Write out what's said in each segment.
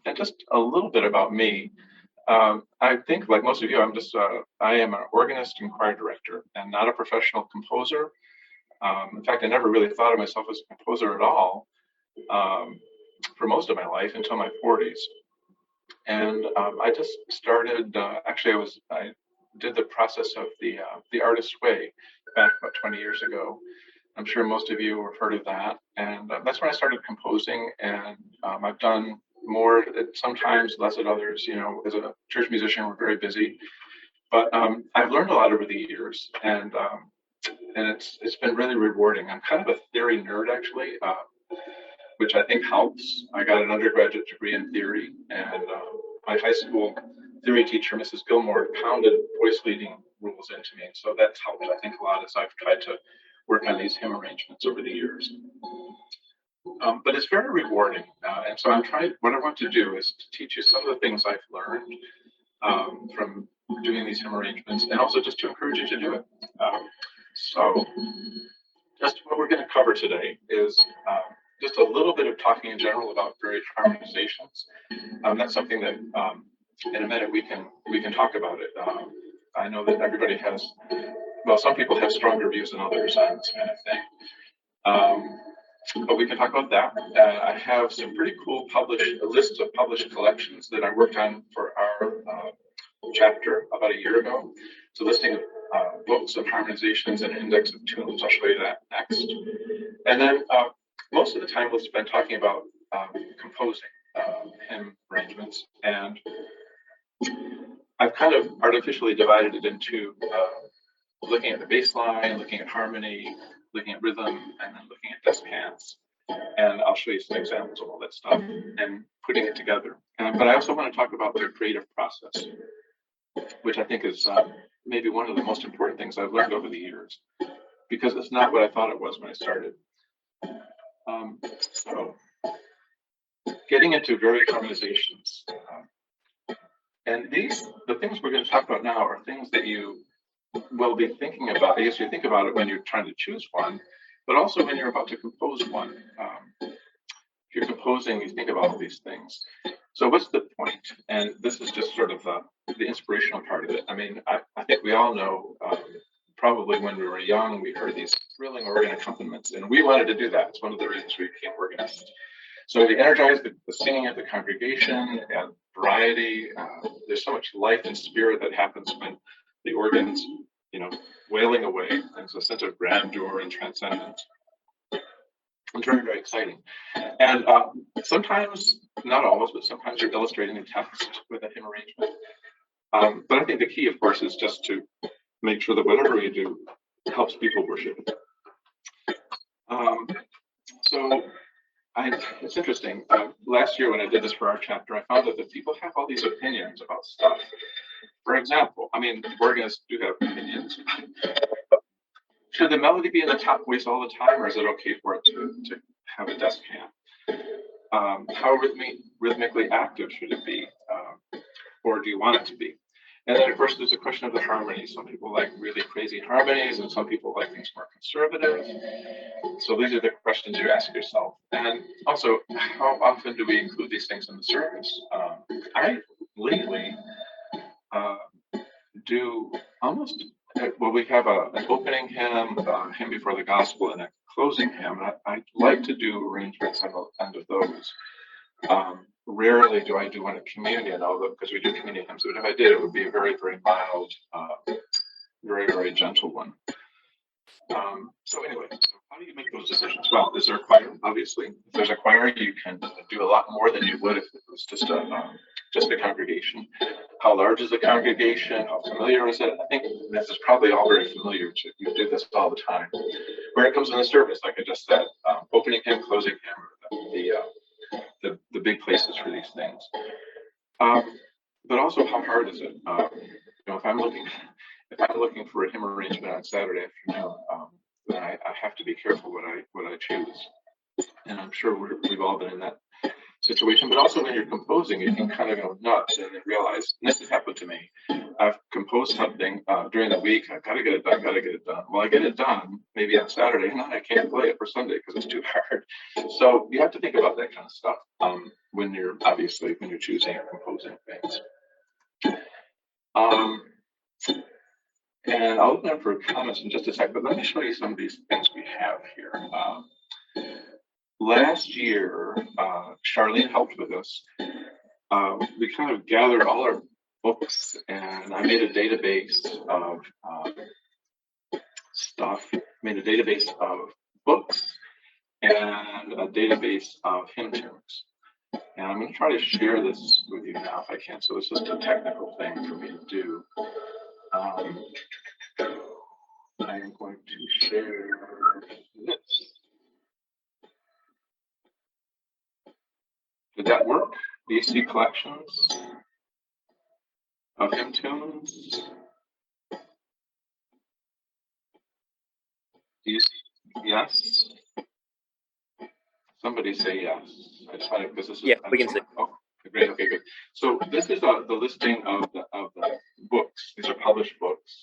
And just a little bit about me. I think, like most of you, I am an organist and choir director and not a professional composer. In fact, I never really thought of myself as a composer at all um, for most of my life until my 40s. And I just started. I did the process of the artist way back about 20 years ago. I'm sure most of you have heard of that, and that's when I started composing. And I've done more at sometimes, less at others. You know, as a church musician, we're very busy, but I've learned a lot over the years, and it's been really rewarding. I'm kind of a theory nerd, actually, which I think helps. I got an undergraduate degree in theory, and my high school theory teacher, Mrs. Gilmore, pounded voice leading rules into me, and so that's helped, I think, a lot as I've tried to work on these hymn arrangements over the years. But it's very rewarding, and so I'm trying. What I want to do is to teach you some of the things I've learned from doing these hymn arrangements, and also just to encourage you to do it. So, just what we're going to cover today is just a little bit of talking in general about various harmonizations. That's something that in a minute we can talk about it. I know that everybody has, well, some people have stronger views than others on this kind of thing. But we can talk about that. I have some pretty cool lists of published collections that I worked on for our chapter about a year ago. It's a listing of books of harmonizations and an index of tunes. I'll show you that next. And then most of the time we'll spend talking about composing hymn arrangements. And I've kind of artificially divided it into looking at the bass line, looking at harmony, looking at rhythm, and then looking at descants. And I'll show you some examples of all that stuff and putting it together. But I also want to talk about the creative process, which I think is maybe one of the most important things I've learned over the years, because it's not what I thought it was when I started. So getting into various harmonizations. And the things we're going to talk about now are things that you will be thinking about. I guess you think about it when you're trying to choose one, but also when you're about to compose one. If you're composing, you think about all these things. So what's the point? And this is just sort of the inspirational part of it. I mean, I think we all know, probably when we were young, we heard these thrilling organ accompaniments, and we wanted to do that. It's one of the reasons we became organists. So to energize the singing of the congregation and variety, there's so much life and spirit that happens when the organ's, wailing away. There's a sense of grandeur and transcendence. It's very, very exciting. And sometimes, not always, but sometimes you're illustrating a text with a hymn arrangement. But I think the key, of course, is just to make sure that whatever we do helps people worship. It's interesting. Last year when I did this for our chapter, I found that people have all these opinions about stuff. For example, organists do have opinions. Should the melody be in the top voice all the time, or is it okay for it to have a descant? How rhythmically active should it be, or do you want it to be? And then, of course, there's a question of the harmony. Some people like really crazy harmonies, and some people like things more conservative. So these are the questions you ask yourself. And also, how often do we include these things in the service? I lately do almost, well, we have an opening hymn, a hymn before the gospel, and a closing hymn. I like to do arrangements on the end of those. Rarely do I do one at communion, although because we do communion hymns, but if I did, it would be a very, very mild, very, very gentle one. So anyway, how do you make those decisions? Well, is there a choir? Obviously, if there's a choir, you can do a lot more than you would if it was just a congregation. How large is the congregation? How familiar is it? I think this is probably all very familiar to you. Do this all the time. Where it comes in the service, like I just said, opening hymn, closing hymn, the big places for these things. But also, how hard is it? If I'm looking for a hymn arrangement on Saturday afternoon, then I have to be careful what I choose. And I'm sure we've all been in that situation, but also when you're composing, you can kind of go nuts and then realize, and this has happened to me. I've composed something during the week. I've got to get it done, got to get it done. Well, I get it done maybe on Saturday, and then I can't play it for Sunday because it's too hard. So you have to think about that kind of stuff when you're choosing or composing things. And I'll open up for comments in just a sec, but let me show you some of these things we have here. Last year, Charlene helped with us. We kind of gathered all our books, and I made a database of stuff, made a database of books and a database of hymn tunes. And I'm going to try to share this with you now if I can. So it's just a technical thing for me to do. I am going to share this. Did that work? Do you see collections of hymn tunes? Do you see? Yes? Somebody say yes. I just want to, because this is, yeah, we can see. Oh, great. Okay, good. So this is the listing of the books. These are published books.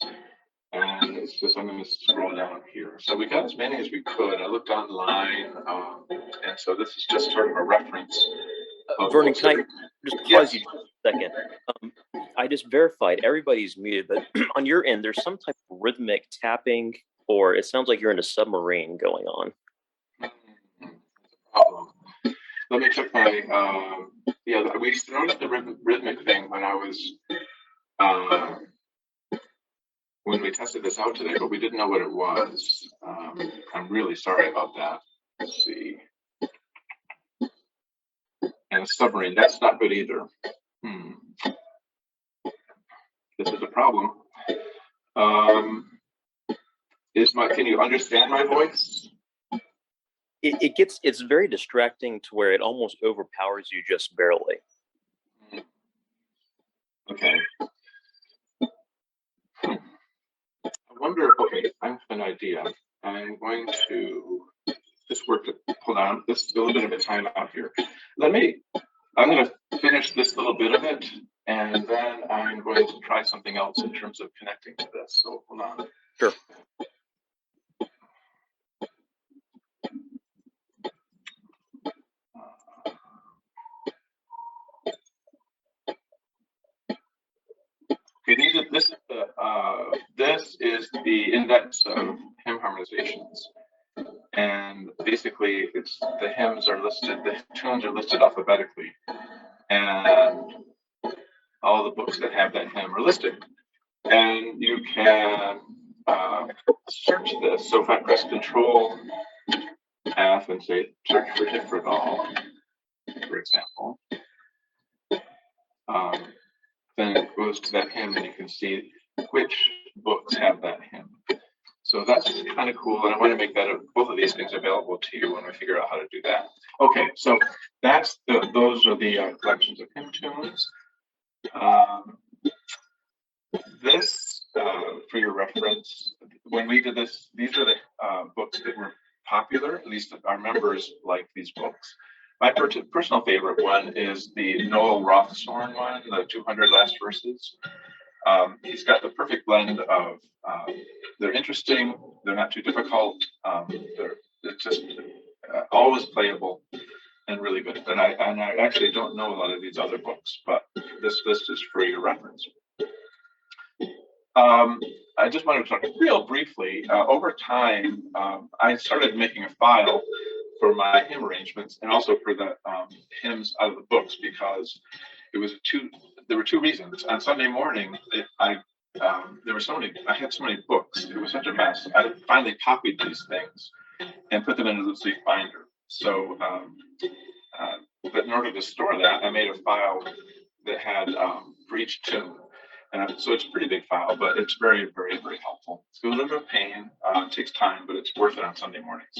And it's just, I'm going to scroll down here. So we got as many as we could. I looked online, and so this is just sort of a reference. Vernon, can I just pause you a second? I just verified everybody's muted, but on your end, there's some type of rhythmic tapping, or it sounds like you're in a submarine going on. Let me check my, yeah, we started the rhythmic thing when I was, when we tested this out today, but we didn't know what it was. I'm really sorry about that. Let's see. And a submarine, that's not good either. This is a problem. Can you understand my voice? It's very distracting to where it almost overpowers you just barely. Okay. I wonder, okay, I have an idea. I'm going to just hold on, this is a little bit of a time out here. I'm going to finish this little bit of it, and then I'm going to try something else in terms of connecting to this. So hold on. Sure. Okay, this is the index of hymn harmonizations. And basically, the hymns are listed, the tunes are listed alphabetically, and all the books that have that hymn are listed. And you can search this. So if I press Control F and say search for Hifragal, for example, then it goes to that hymn, and you can see which books have that hymn. So that's kind of cool, and I want to make both of these things available to you when we figure out how to do that. Okay, so those are the collections of hymn tunes. This, for your reference, when we did this, these are the books that were popular. At least our members like these books. My personal favorite one is the Noel Rothsorn one, the 200 Last Verses. He's got the perfect blend of, they're interesting, they're not too difficult, they're just always playable and really good. And I actually don't know a lot of these other books, but this list is for your reference. I just wanted to talk real briefly. Over time, I started making a file for my hymn arrangements and also for the hymns out of the books, because there were two reasons. On Sunday morning, I had so many books. It was such a mess. I finally copied these things and put them into the leaf binder. So, but in order to store that, I made a file that had for each tune. And so it's a pretty big file, but it's very, very, very helpful. It's a little bit of pain. It takes time, but it's worth it on Sunday mornings.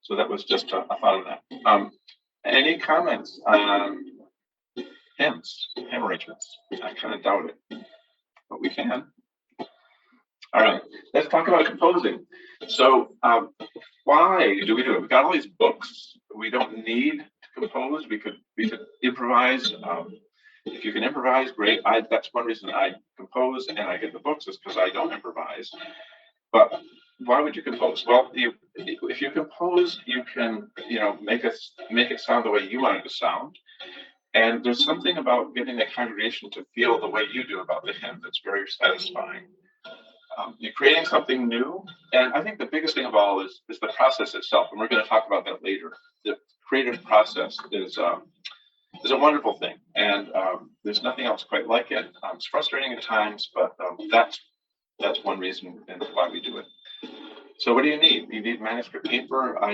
So that was just a thought of that. Any comments on hymns, hymn arrangements? I kind of doubt it, but we can. All right, let's talk about composing. So why do we do it? We've got all these books. We don't need to compose. We could improvise. If you can improvise, great. That's one reason I compose and I get the books is because I don't improvise. But why would you compose? Well, if you compose, you can make it sound the way you want it to sound. And there's something about getting the congregation to feel the way you do about the hymn that's very satisfying. You're creating something new, and I think the biggest thing of all is the process itself, and we're going to talk about that later. The creative process is a wonderful thing, and there's nothing else quite like it. It's frustrating at times, but that's one reason and why we do it. So what do you need? You need manuscript paper. I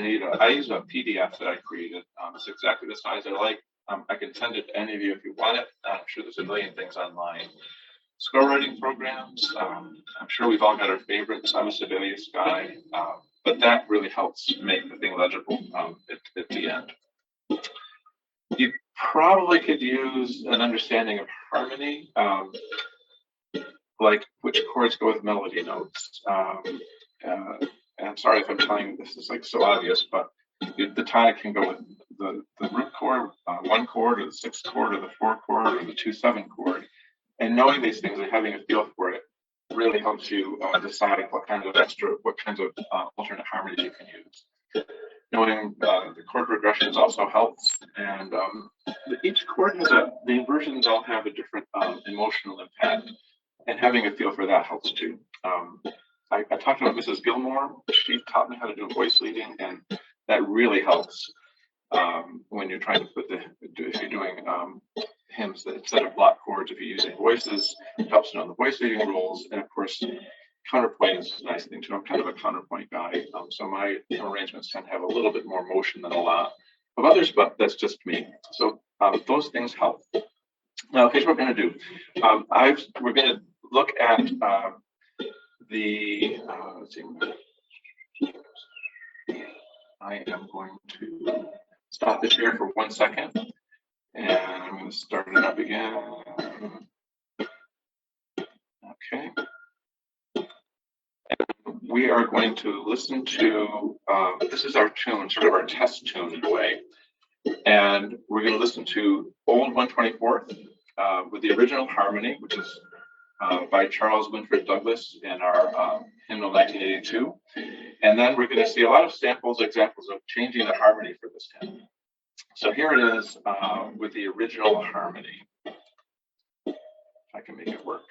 use a PDF that I created. It's exactly the size I like. I can send it to any of you if you want it. I'm sure there's a million things online. Score writing programs. I'm sure we've all got our favorites. I'm a Sibelius guy, but that really helps make the thing legible at the end. You probably could use an understanding of harmony, like which chords go with melody notes. And I'm sorry if I'm telling you this is like so obvious, but the tonic can go with the root chord, 1 chord, or the 6th chord, or the 4 chord, or the 2/7 chord. And knowing these things and having a feel for it really helps you decide what kinds of alternate harmonies you can use. Knowing the chord progressions also helps, and each chord has the inversions all have a different emotional impact, and having a feel for that helps too. I talked about Mrs. Gilmore. She taught me how to do voice leading, and that really helps when you're trying to if you're doing hymns that instead of block chords, if you're using voices, it helps to know the voice leading rules. And of course, counterpoint is a nice thing too. I'm kind of a counterpoint guy, so my arrangements tend to have a little bit more motion than a lot of others, but that's just me. So those things help. Now, here's what we're going to do. We're going to look at let's see. I am going to stop the share for 1 second, and I'm going to start it up again. Okay. We are going to listen to, this is our tune, sort of our test tune in a way. And we're going to listen to Old 124th with the original harmony, which is by Charles Winfred Douglas in our hymnal 1982. And then we're going to see a lot of examples of changing the harmony for this hymn. So here it is with the original harmony. If I can make it work.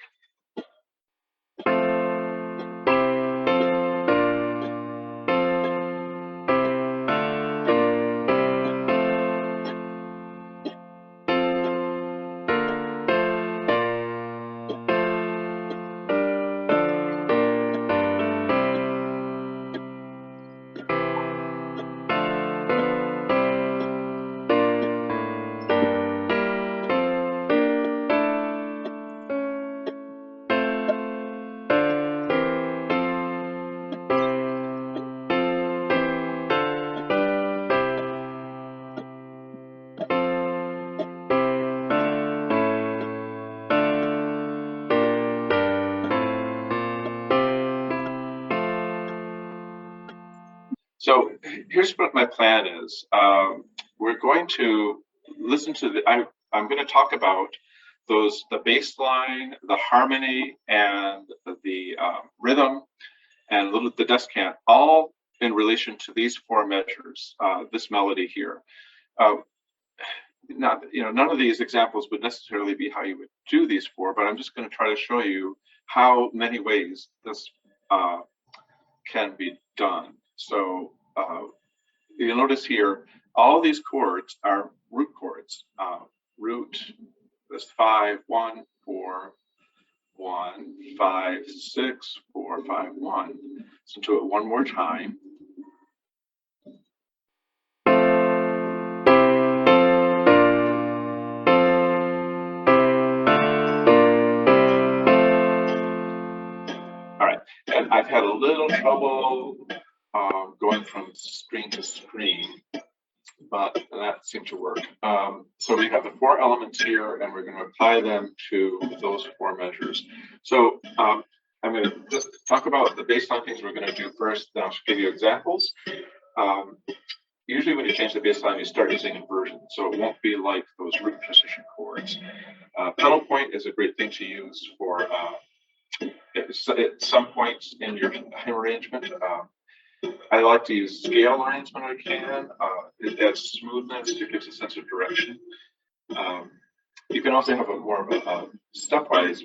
So here's what my plan is. We're going to listen to I'm going to talk about the bass line, the harmony, and the rhythm, and the descant, all in relation to these 4 measures, this melody here. None of these examples would necessarily be how you would do these 4, but I'm just going to try to show you how many ways this can be done. So you'll notice here, all these chords are root chords. Root, that's 5, 1, 4, 1, 5, 6, 4, 5, 1. Listen to it one more time. All right, and I've had a little trouble going from screen to screen, but that seemed to work. So we have the 4 elements here, and we're going to apply them to those 4 measures. So I'm going to just talk about the baseline things we're going to do first, then I'll give you examples. usually when you change the bass line, you start using inversion, so it won't be like those root position chords. Pedal point is a great thing to use for at some points in your hymn arrangement. I like to use scale lines when I can. It adds smoothness, it gives a sense of direction. You can also have a more of a stepwise,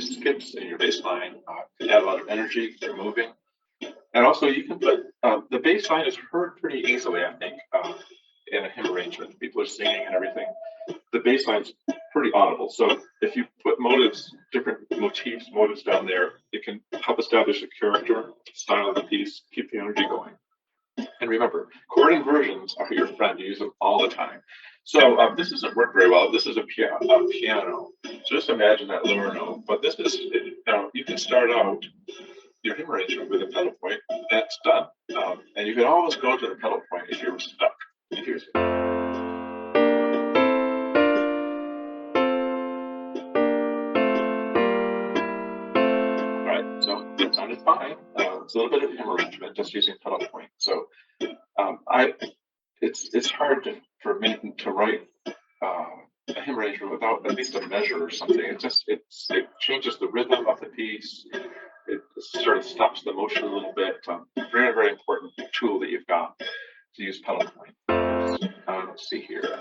skips in your bass line. Can add a lot of energy for moving. And also you can put, the bass line is heard pretty easily, I think, in a hymn arrangement. People are singing and everything. The bass line's pretty audible. So if you put different motifs down there, it can help establish a character, style of the piece, keep the energy going. And remember, chord inversions are your friend. You use them all the time. So this doesn't work very well. This is a piano. So just imagine that lower note. But this is, you can start out your hymn arrangement with a pedal point. That's done. And you can always go to the pedal point if you're stuck. And here's it. So it sounded fine. It's a little bit of hymn arrangement, just using pedal point. So it's hard for me to write a hymn arrangement without at least a measure or something. It changes the rhythm of the piece. It sort of stops the motion a little bit. Very, very important tool that you've got to use pedal point. Let's see here.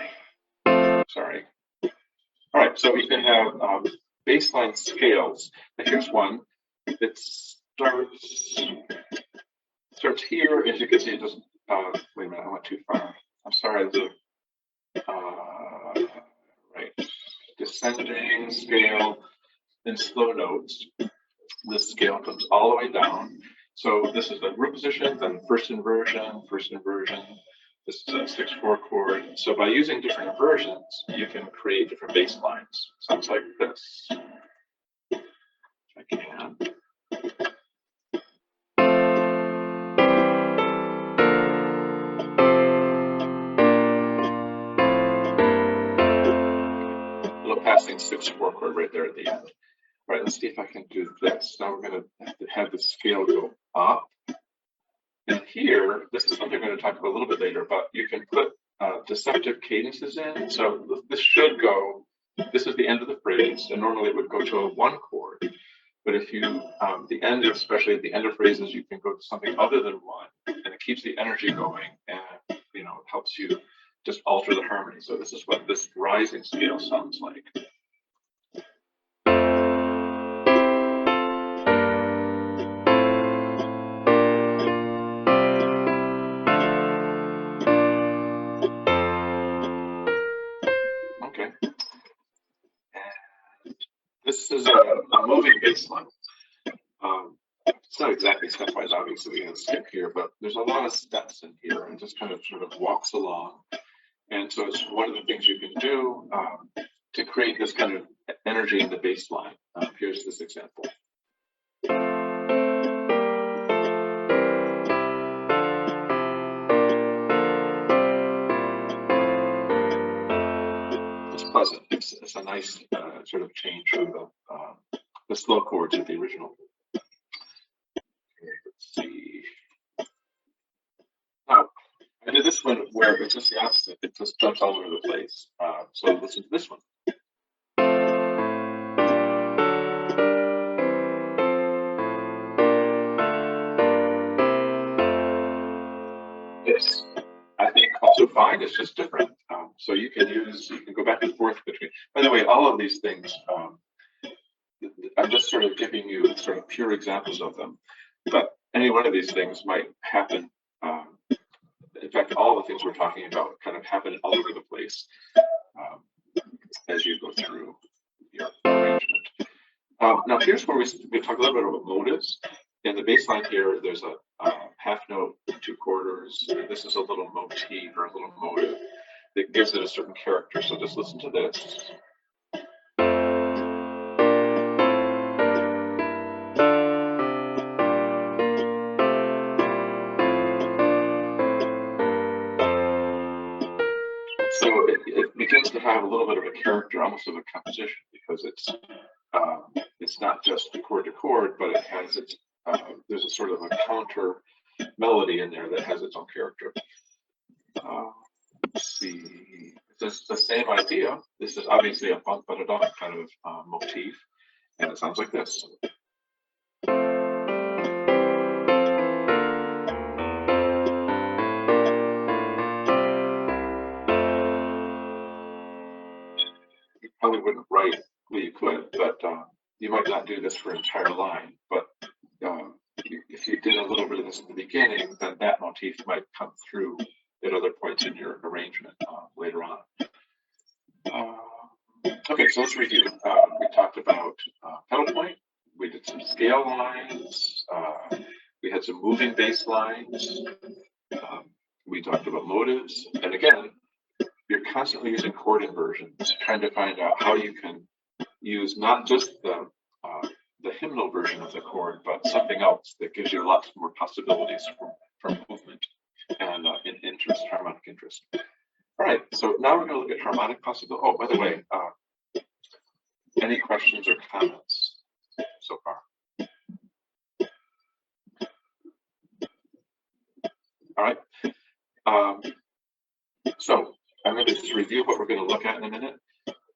Sorry. All right, so we can have bassline scales. Now here's one. It starts here. As you can see, it doesn't. Wait a minute, I went too far. I'm sorry. Right, descending scale in slow notes. This scale comes all the way down. So this is the root position, then first inversion. This is a 6/4 chord. So by using different inversions, you can create different bass lines. Sounds like this. If I can. Passing 6/4 chord right there at the end. All right, let's see if I can do this. Now we're going to have the scale go up. And here, this is something we're going to talk about a little bit later, but you can put deceptive cadences in. So this should go, this is the end of the phrase, and normally it would go to a 1 chord. But if you, especially at the end of phrases, you can go to something other than 1, and it keeps the energy going, and it helps you just alter the harmony. So this is what this rising scale sounds like. Okay. And this is a moving bass line. It's not exactly stepwise, obviously, we have a skip here, but there's a lot of steps in here and just kind of sort of walks along. And so it's one of the things you can do to create this kind of energy in the bass line. Here's this example. It's pleasant. It's a nice sort of change from the slow chords of the original. Let's see. Now, I did this one where it's just the opposite. It just jumps all over the place. So listen to this one. This, I think, also fine. It's just different. So you can go back and forth between. By the way, all of these things, I'm just sort of giving you sort of pure examples of them. But any one of these things might happen. In fact, all the things we're talking about kind of happen all over the place as you go through your arrangement. Now, here's where we talk a little bit about motives. In the bass line here, there's a half note, 2 quarters. This is a little motif or a little motive that gives it a certain character. So just listen to this. So it begins to have a little bit of a character, almost of a composition, because it's not just chord to chord, but it has there's a sort of a counter melody in there that has its own character. Let's see. It's the same idea. This is obviously a bump but a dump kind of motif, and it sounds like this. You probably wouldn't write, well, you could, but you might not do this for an entire line. But if you did a little bit of this at the beginning, then that motif might come through at other points in your arrangement later on. Okay, so let's review. We talked about pedal point. We did some scale lines. We had some moving bass lines. We talked about motives. And again, you're constantly using chord inversions, trying to find out how you can use not just the hymnal version of the chord, but something else that gives you lots more possibilities for movement and interest, harmonic interest. All right, so now we're going to look at harmonic possibilities. Oh, by the way, any questions or comments so far? All right. So I'm going to just review what we're going to look at in a minute.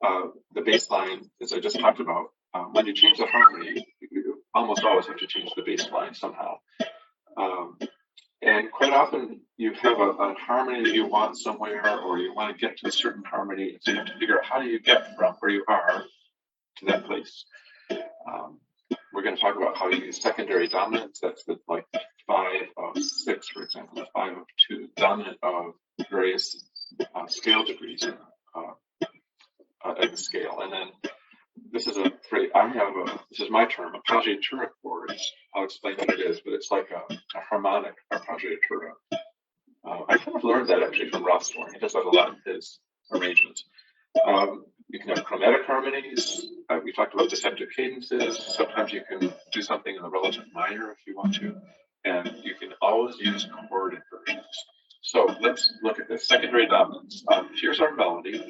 The bass line, as I just talked about, when you change the harmony, you almost always have to change the bass line somehow. And quite often you have a harmony that you want somewhere, or you want to get to a certain harmony, and so you have to figure out how do you get from where you are to that place. We're going to talk about how you use secondary dominants. That's the 5 of 6, for example, the 5 of 2 dominant of various scale degrees in the scale. And then this is a phrase this is my term, appoggiatura chords. I'll explain what it is, but it's like a harmonic appoggiatura. I kind of learned that actually from Rothstorn. He does that a lot in his arrangements. You can have chromatic harmonies. We talked about deceptive cadences. Sometimes you can do something in the relative minor if you want to. And you can always use chord inversions. So let's look at this. Secondary dominants. Here's our melody.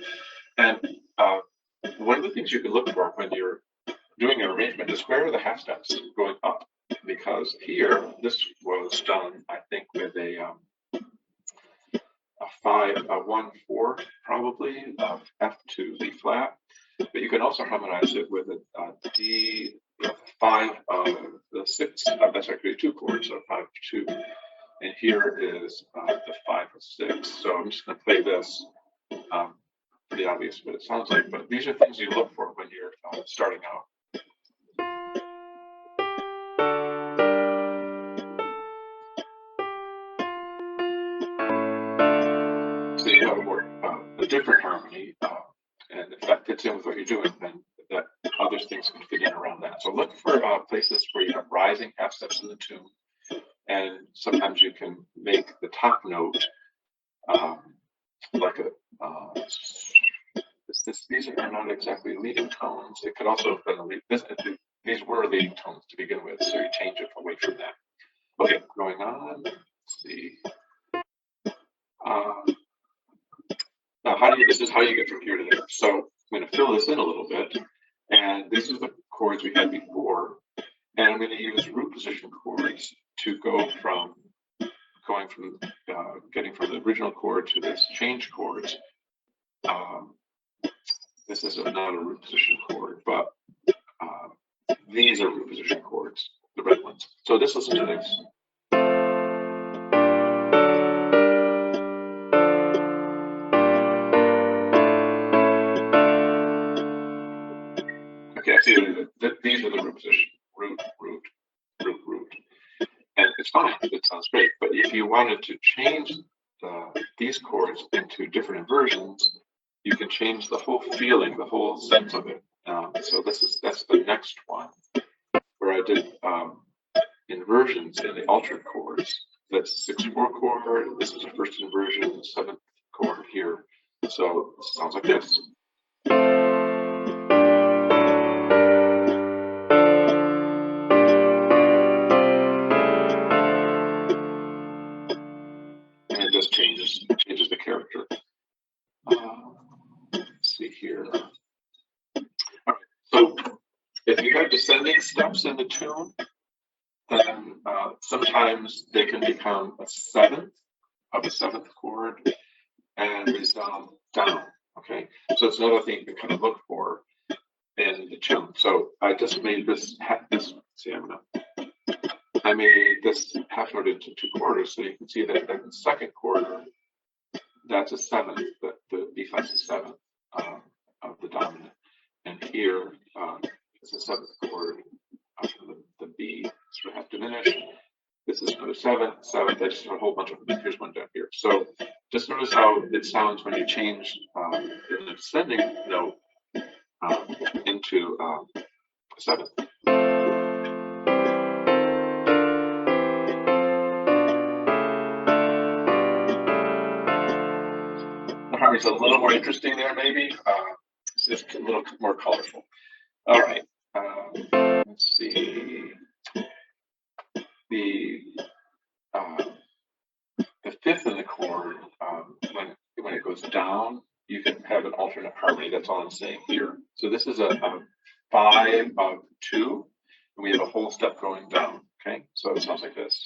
And one of the things you can look for when you're doing an arrangement is where are the half steps going up? Because here, this was done, I think, with a 1, 4, probably, F to B flat. But you can also harmonize it with a D, 5 of the 6. That's actually 2 chords, so 5 of 2. And here is the 5 of 6. So I'm just going to play this. Pretty obvious what it sounds like, but these are things you look for when you're starting out. So you have a different harmony, and if that fits in with what you're doing, then that other things can fit in around that. So look for places where you have rising half steps in the tune, and sometimes you can make the top note like a. These are not exactly leading tones. It could also have been a lead. These were leading tones to begin with, so you change it away from that. Okay, going on. Let's see. Now, this is how you get from here to there. So I'm going to fill this in a little bit, and these are the chords we had before, and I'm going to use root position chords to go from getting from the original chord to this change chords. This is not a root position chord, but these are root position chords, the red ones. So just listen to this. Okay, I see these are the root position, root, root, root, root. And it's fine, it sounds great. But if you wanted to change these chords into different inversions, you can change the whole feeling, the whole sense of it. So that's the next one, where I did inversions in the altered chords. That's 6/4 chord. This is a first inversion, 7th chord here. So it sounds like this. And it just changes the character. Let's see here. All right. So if you have descending steps in the tune, then sometimes they can become a 7th of a seventh chord and resound down. Okay, so it's another thing you can kind of look for in the tune. So I just made this. I made this half note into 2 quarters, so you can see that the second quarter, that's a seventh. The B flat's a seventh of the dominant, and here is the seventh chord of the B. So we have diminished. This is for the seventh. I just have a whole bunch of them. Here's one down here. So just notice how it sounds when you change an ascending note into a seventh. The harmony's a little more interesting there, maybe. It's a little more colorful. All right. Let's see. The fifth in the chord, when it goes down, you can have an alternate harmony. That's all I'm saying here. So this is a 5 of 2, and we have a whole step going down. Okay, so it sounds like this.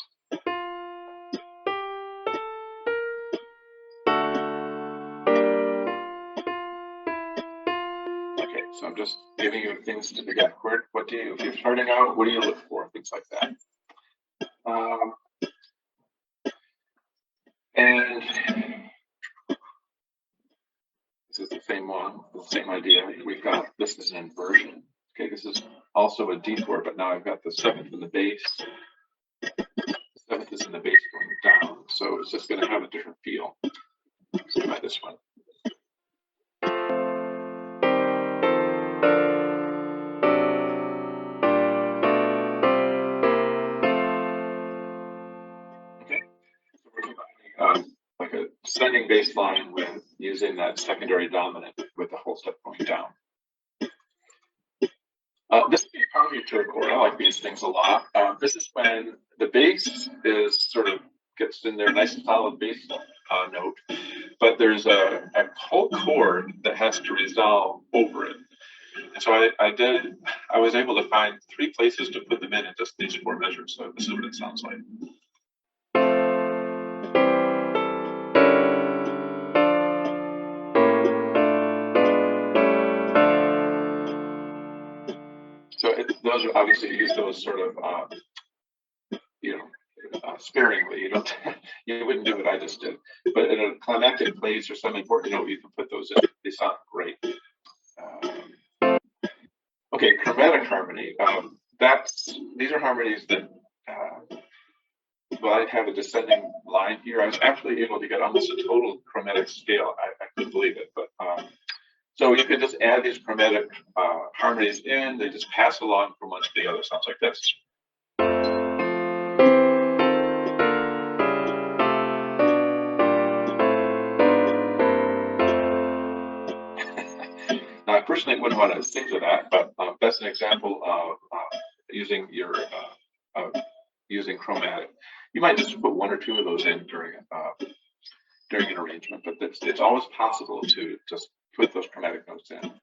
Okay, so I'm just giving you things to look at. What do you, if you're starting out, what do you look for? Things like that. And this is the same one, the same idea. We've got, this is an inversion. Okay, this is also a D chord, but now I've got the seventh in the bass. The seventh is in the bass going down, so it's just going to have a different feel. Let's try this one. Okay, so we're combining like a descending bass line with using that secondary dominant with the whole step going down. This would be a part of your third chord. I like these things a lot. This is when the bass is sort of gets in there, nice and solid bass note, but there's a whole chord that has to resolve over it. And so I was able to find 3 places to put them in just these 4 measures. So this is what it sounds like. So those are obviously, you use those sort of, sparingly. You wouldn't do what I just did. But in a climactic place or some important note, you can put those in. They sound great. Okay, chromatic harmony. These are harmonies that, well, I have a descending line here. I was actually able to get almost a total chromatic scale. I couldn't believe it, but so you can just add these chromatic harmonies in. They just pass along from one to the other. Sounds like this. Now, I personally wouldn't want to sing to that, but that's an example of using your using chromatic. You might just put 1 or 2 of those in during an arrangement, but it's always possible to just put those chromatic notes in.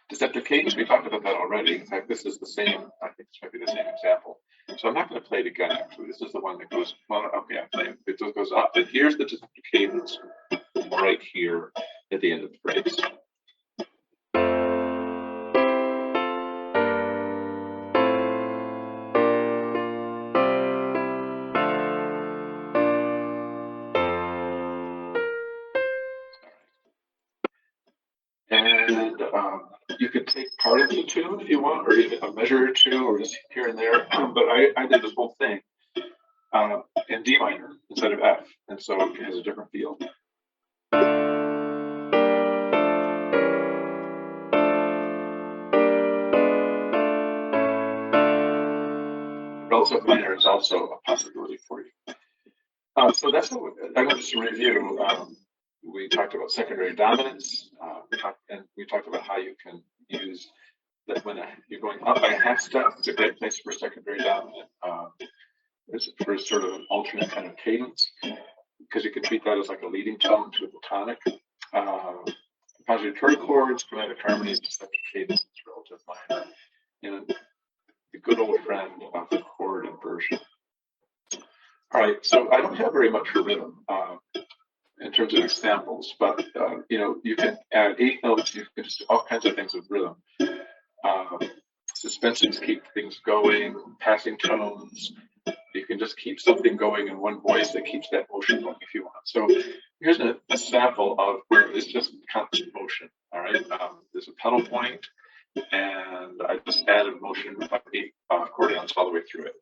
Deceptive cadence, we talked about that already. In fact, this is the same. I think this might be the same example. So I'm not going to play it again. Actually, this is the one that goes. Well, okay, I'm playing. It just goes up, and here's the deceptive cadence right here at the end of the phrase. And you could take part of the tune if you want, or even a measure or 2, or just here and there. But I did this whole thing in D minor instead of F, and so it has a different feel. Relative minor is also a possibility for you. So that's what I'm going to review. We talked about secondary dominance, we talked about how you can use that when you're going up by a half step. It's a great place for secondary dominant. It's for sort of an alternate kind of cadence, because you can treat that as like a leading tone to a tonic. Positive third chords, chromatic harmonies, deceptive cadence, relative minor, and the good old friend of the chord inversion. All right, so I don't have very much for rhythm. terms of examples, but you can add eighth notes. You can just do all kinds of things with rhythm. Suspensions keep things going. Passing tones. You can just keep something going in one voice that keeps that motion going if you want. So here's a sample of where it's just constant motion. All right, there's a pedal point, and I just added motion with like 8 accordions all the way through it.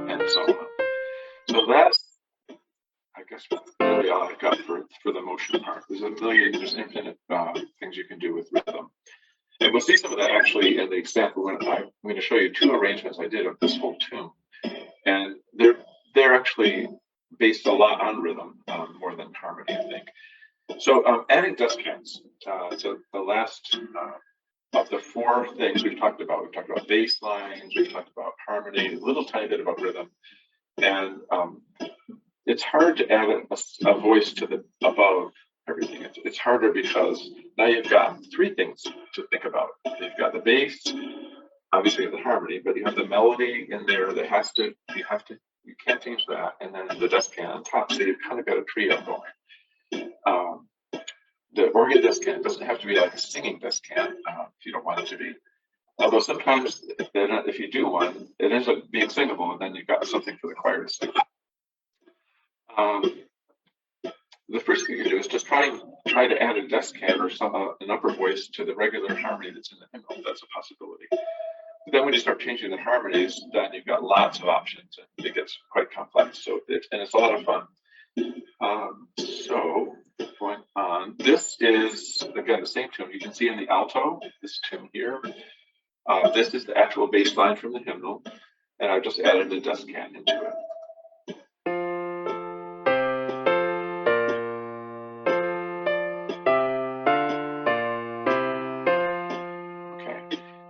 And so on. So that's, I guess, really all I've got for the motion part. There's infinite things you can do with rhythm. And we'll see some of that actually in the example when I'm going to show you 2 arrangements I did of this whole tune. And they're actually based a lot on rhythm more than harmony, I think. So adding descants to the last of the 4 things we've talked about. We've talked about bass lines, we've talked about harmony, a little tiny bit about rhythm. And it's hard to add a voice to the above everything. It's harder because now you've got 3 things to think about. You've got the bass, obviously you have the harmony, but you have the melody in there that you can't change that, and then the descant on top. So you've kind of got a trio going. The organ descant doesn't have to be like a singing descant if you don't want it to be. Although sometimes if you do one, it ends up being singable, and then you've got something for the choir to sing. The first thing you do is just try to add a descant or an upper voice to the regular harmony that's in the hymnal. That's a possibility. But then when you start changing the harmonies, then you've got lots of options, and it gets quite complex. So it's a lot of fun. So going on, this is again the same tune. You can see in the alto this tune here. This is the actual bass line from the hymnal, and I've just added the descant into it.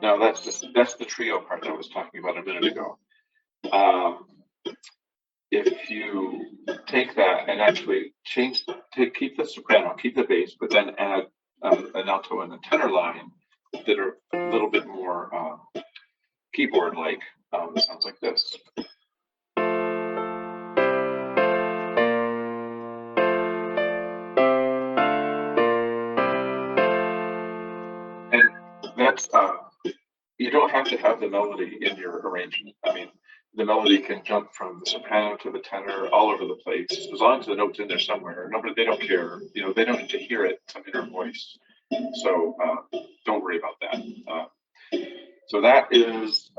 Now that's the trio part that I was talking about a minute ago. If you take that and actually keep the soprano, keep the bass, but then add an alto and a tenor line that are a little bit more keyboard-like, it sounds like this. And that's you don't have to have the melody in your arrangement. I mean, the melody can jump from the soprano to the tenor all over the place, as long as the note's in there somewhere. They don't care. They don't need to hear it. It's in their voice. So don't worry about that. So that is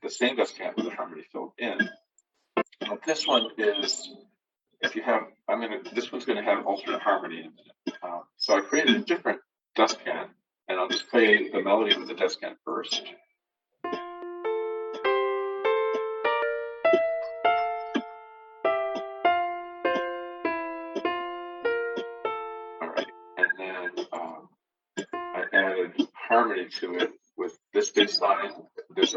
the same descant with the harmony filled in. Now this one is, this one's going to have alternate harmony in a minute. So I created a different descant, and I'll just play the melody with the descant first. I added harmony to it with this bass line. There's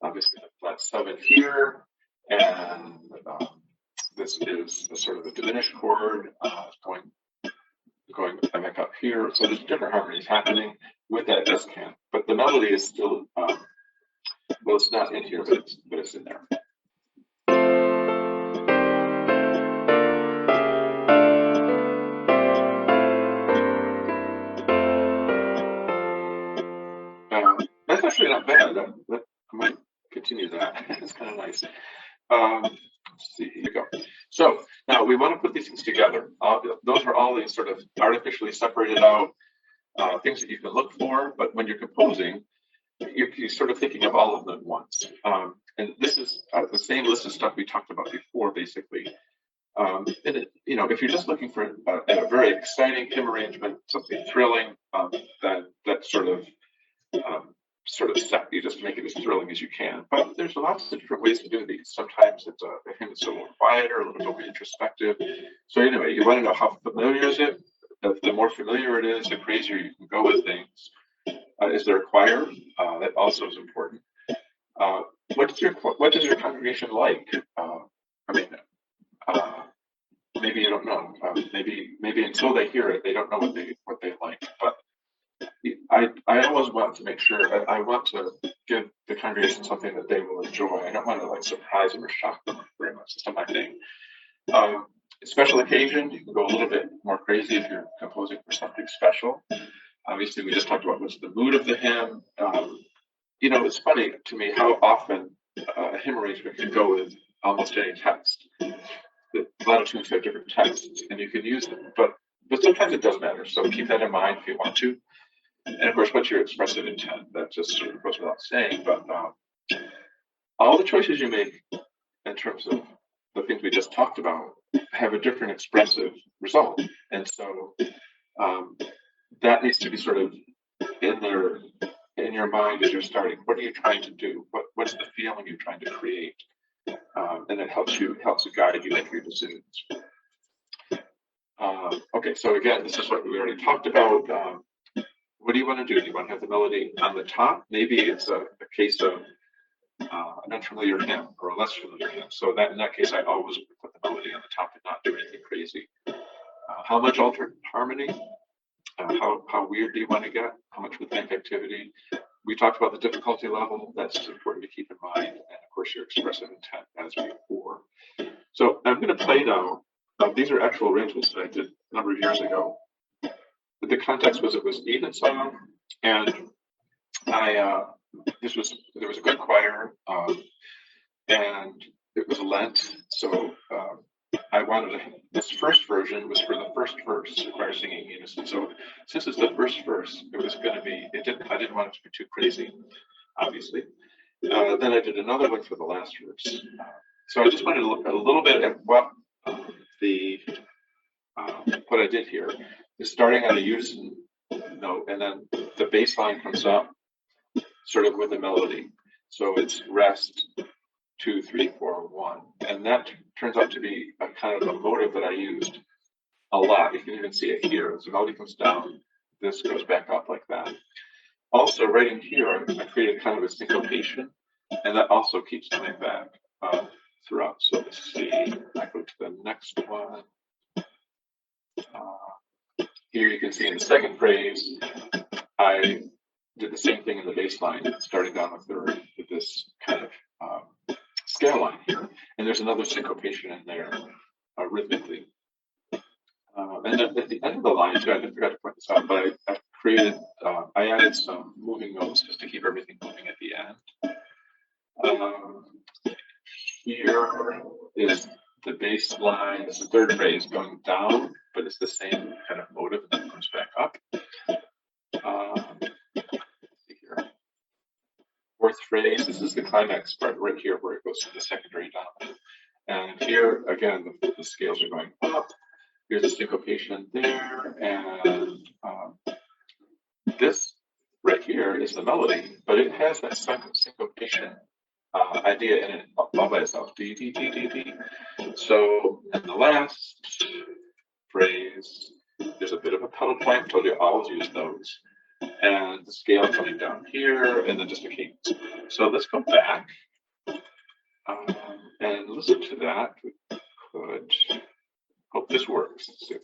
obviously a flat 7 here, and this is sort of a diminished chord going back up here. So there's different harmonies happening with that descant, but the melody is still well, it's not in here, but it's in there. That's actually not bad. I might continue that. It's kind of nice. Let's see, here we go. So now we want to put these things together. Those are all these sort of artificially separated out things that you can look for, but when you're composing, you're sort of thinking of all of them at once. And this is the same list of stuff we talked about before, basically. And if you're just looking for a very exciting hymn arrangement, something thrilling, then that's sort of set. You just make it as thrilling as you can. But there's lots of different ways to do these. Sometimes it's a hymn that's a little quieter, a little bit more introspective. So anyway, you want to know how familiar is it? The more familiar it is, the crazier you can go with things. Is there a choir? That also is important. What does your congregation like? Maybe you don't know. Maybe until they hear it, they don't know what they like. But I always want to make sure I want to give the congregation something that they will enjoy. I don't want to like surprise them or shock them very much. It's not my thing. Um, Special occasion, you can go a little bit more crazy if you're composing for something special. Obviously, we just talked about what's the mood of the hymn. It's funny to me how often a hymn arrangement can go with almost any text. A lot of tunes have different texts, and you can use them, but sometimes it does matter. So keep that in mind if you want to. And of course, what's your expressive intent? That just sort of goes without saying. But all the choices you make in terms of the things we just talked about have a different expressive result, and so that needs to be sort of in there in your mind as you're starting. What are you trying to do? What's the feeling you're trying to create? And it helps to guide you make your decisions. Okay, so again, this is what we already talked about. What do you want to do? Do you want to have the melody on the top? Maybe it's a case of an unfamiliar hymn or a less familiar hymn. So in that case, I always put the melody on the top and not do anything crazy. How much altered harmony? How weird do you want to get? How much rhythmic activity? We talked about the difficulty level. That's important to keep in mind, and of course your expressive intent as before. So I'm going to play now. These are actual arrangements that I did a number of years ago. But the context was it was evensong, and there was a good choir, and it was Lent, so I wanted this first version was for the first verse, the choir singing in unison. So since it's the first verse, it was going to be. I didn't want it to be too crazy, obviously. Then I did another one for the last verse. So I just wanted to look a little bit at what I did here is starting on a unison note, and then the bass line comes up sort of with a melody. So it's rest, 2, 3, 4, 1, and that turns out to be a kind of a motive that I used a lot. You can even see it here. As the melody comes down, this goes back up like that. Also, right in here, I created kind of a syncopation, and that also keeps coming back throughout. So let's see. I go to the next one. Here you can see in the second phrase, I did the same thing in the bass line, starting down the third with this kind of scale line here. And there's another syncopation in there rhythmically. And then at the end of the line, too, I forgot to point this out, but I added some moving notes just to keep everything moving at the end. Here is the bass line, it's the third phrase going down, but it's the same kind of motive, and then it comes back up. Here. Fourth phrase, this is the climax part right here where it goes to the secondary dominant. And here, again, the scales are going up. Here's a syncopation there, and this right here is the melody, but it has that syncopation idea in it all by itself. D, D, D, D, D. So in the last phrase, there's a bit of a pedal point. I told you I always use those. And the scale coming down here, and then just a cadence. So let's go back and listen to that. We could hope this works. Let's see.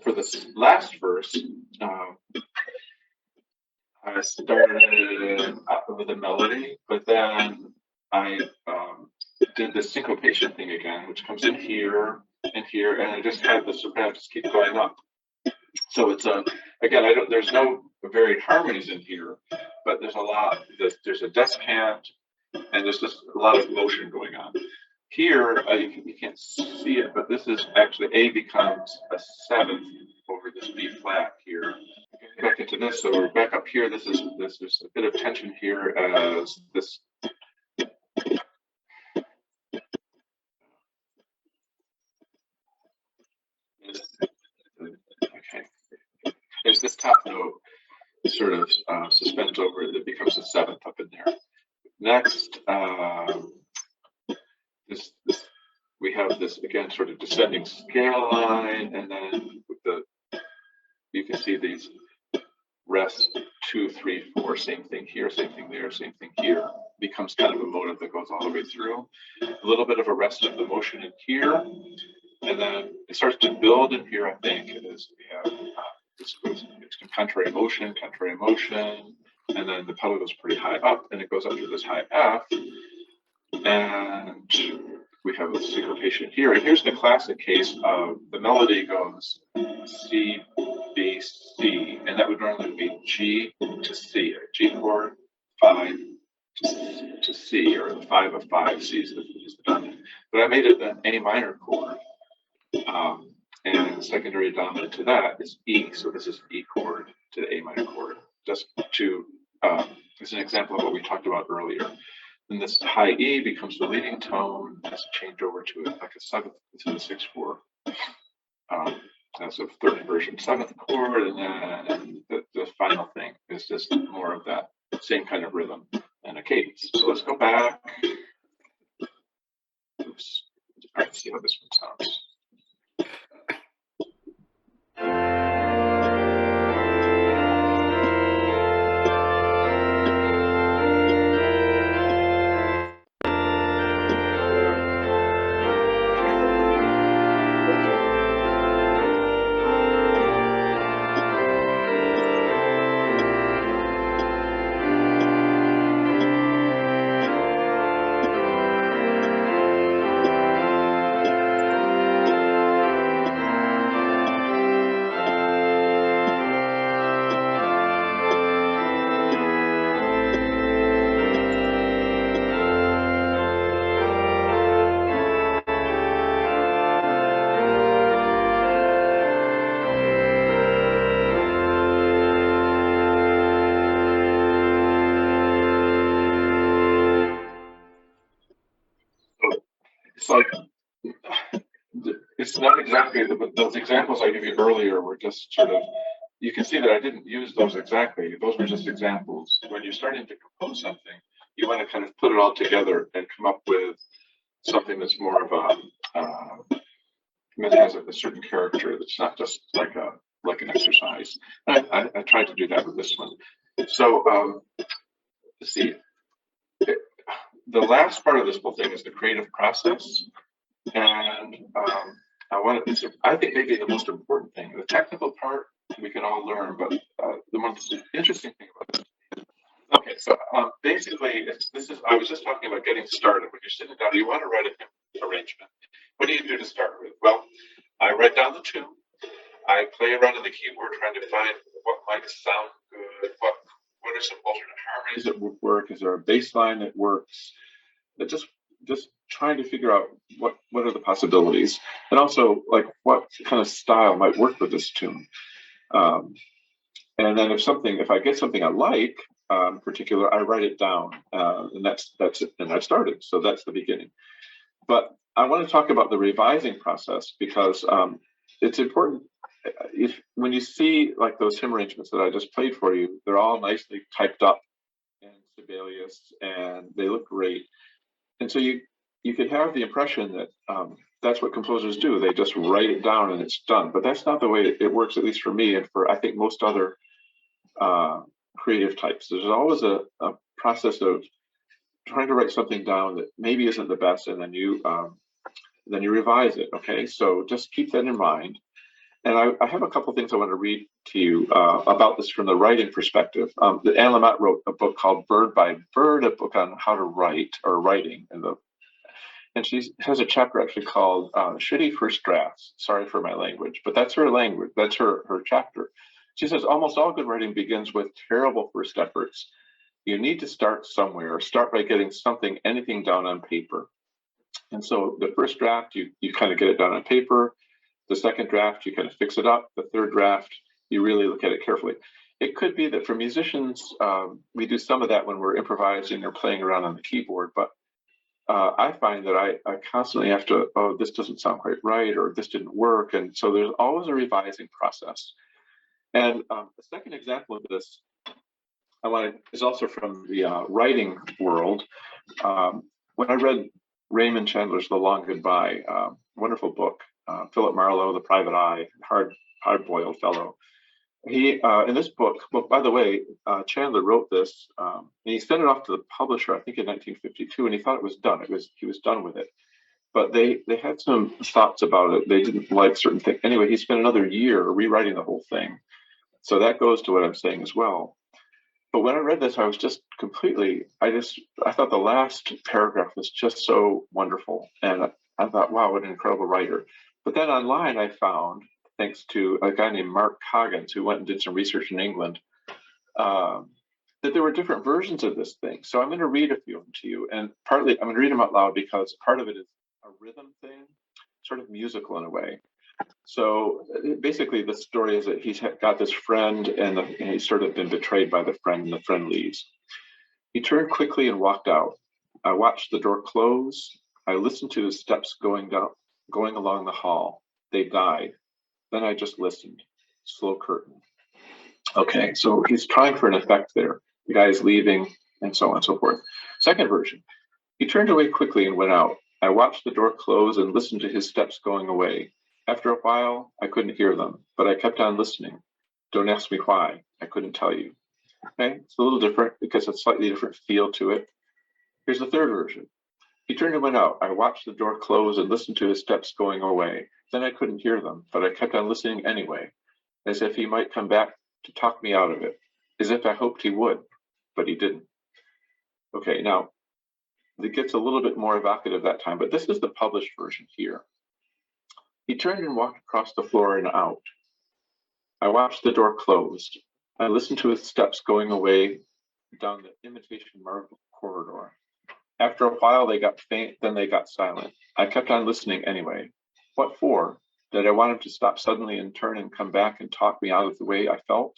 For this last verse, I started with a melody, but then I did the syncopation thing again, which comes in here and here, and I just had the soprano just keep going up. So it's again, there's no varied harmonies in here, but there's a lot. There's a descant, and there's just a lot of motion going on. here, you can't see it, but this is actually A becomes a seventh over this B flat here. Back into this, so we're back up here. There's a bit of tension here as this. Okay, there's this top note sort of suspends over it. It becomes a seventh up in there. Next, this we have this again sort of descending scale line, and then with you can see these rest 2, 3, 4, same thing here, same thing there, same thing here. Becomes kind of a motive that goes all the way through. A little bit of a rest of the motion in here, and then it starts to build in here. I think as we have this goes into contrary motion, and then the pedal goes pretty high up, and it goes up to this high F, and we have a syncopation here. And here's the classic case of the melody goes C, B, C, and that would normally be G to C, a G chord, 5 to C, or the 5 of 5, C is the dominant. But I made it an A minor chord, and secondary dominant to that is E, so this is E chord to the A minor chord, just to, as an example of what we talked about earlier. Then this high E becomes the leading tone, has to change over to like a seventh, it's in the 6/4. That's a third inversion seventh chord, and then the final thing is just more of that same kind of rhythm and a cadence. So let's go back. Oops. All right, see how this one sounds. It's like, it's not exactly, those examples I gave you earlier were just sort of, you can see that I didn't use those exactly. Those were just examples. When you're starting to compose something, you want to kind of put it all together and come up with something that's more of that has a certain character that's not just like an exercise. I tried to do that with this one. So let's see. The last part of this whole thing is the creative process, and I think maybe the most important thing. The technical part we can all learn, but the most interesting thing about this. Okay, so basically, I was just talking about getting started. When you're sitting down, you want to write an arrangement. What do you do to start with? Well, I write down the tune. I play around on the keyboard trying to find what might sound good, what are some alternate harmonies that would work? Is there a bass line that works? But just trying to figure out what are the possibilities, and also like what kind of style might work with this tune. And then if I get something I like, in particular, I write it down, and that's it. And I've started, so that's the beginning. But I want to talk about the revising process because it's important. When you see like those hymn arrangements that I just played for you, they're all nicely typed up in Sibelius, and they look great. And so you could have the impression that that's what composers do. They just write it down and it's done. But that's not the way it works, at least for me and for I think most other creative types. There's always a process of trying to write something down that maybe isn't the best, and then you revise it. Okay, so just keep that in mind. And I have a couple of things I want to read to you about this from the writing perspective. Anne Lamott wrote a book called Bird by Bird, a book on how to write or writing. And she has a chapter actually called Shitty First Drafts. Sorry for my language, but that's her language. That's her chapter. She says, almost all good writing begins with terrible first efforts. You need to start somewhere. Start by getting anything down on paper. And so the first draft, you kind of get it down on paper. The second draft, you kind of fix it up. The third draft, you really look at it carefully. It could be that for musicians, we do some of that when we're improvising or playing around on the keyboard, but I find that I constantly have to, oh, this doesn't sound quite right, or this didn't work. And so there's always a revising process. And the second example of this I wanted is also from the writing world. When I read Raymond Chandler's The Long Goodbye, wonderful book, Philip Marlowe, The Private Eye, hard-boiled fellow. He in this book, well, by the way, Chandler wrote this, and he sent it off to the publisher, I think in 1952, and he thought it was done. He was done with it, but they had some thoughts about it. They didn't like certain things. Anyway, he spent another year rewriting the whole thing. So that goes to what I'm saying as well. But when I read this, I was just completely. I thought the last paragraph was just so wonderful, and I thought, wow, what an incredible writer. But then online, I found, thanks to a guy named Mark Coggins, who went and did some research in England, that there were different versions of this thing. So I'm going to read a few of them to you, and partly I'm going to read them out loud because part of it is a rhythm thing, sort of musical in a way. So basically, the story is that he's got this friend, and he's sort of been betrayed by the friend, and the friend leaves. He turned quickly and walked out. I watched the door close. I listened to his steps going along the hall. They died. Then I just listened. Slow curtain. Okay, so he's trying for an effect there. The guy is leaving, and so on and so forth. Second version. He turned away quickly and went out. I watched the door close and listened to his steps going away. After a while, I couldn't hear them, but I kept on listening. Don't ask me why. I couldn't tell you. Okay, it's a little different because it's a slightly different feel to it. Here's the third version. He turned and went out. I watched the door close and listened to his steps going away. Then I couldn't hear them, but I kept on listening anyway, as if he might come back to talk me out of it, as if I hoped he would, but he didn't. Okay, now, it gets a little bit more evocative that time, but this is the published version here. He turned and walked across the floor and out. I watched the door closed. I listened to his steps going away down the imitation marble corridor. After a while, they got faint, then they got silent. I kept on listening anyway. What for? Did I want him to stop suddenly and turn and come back and talk me out of the way I felt?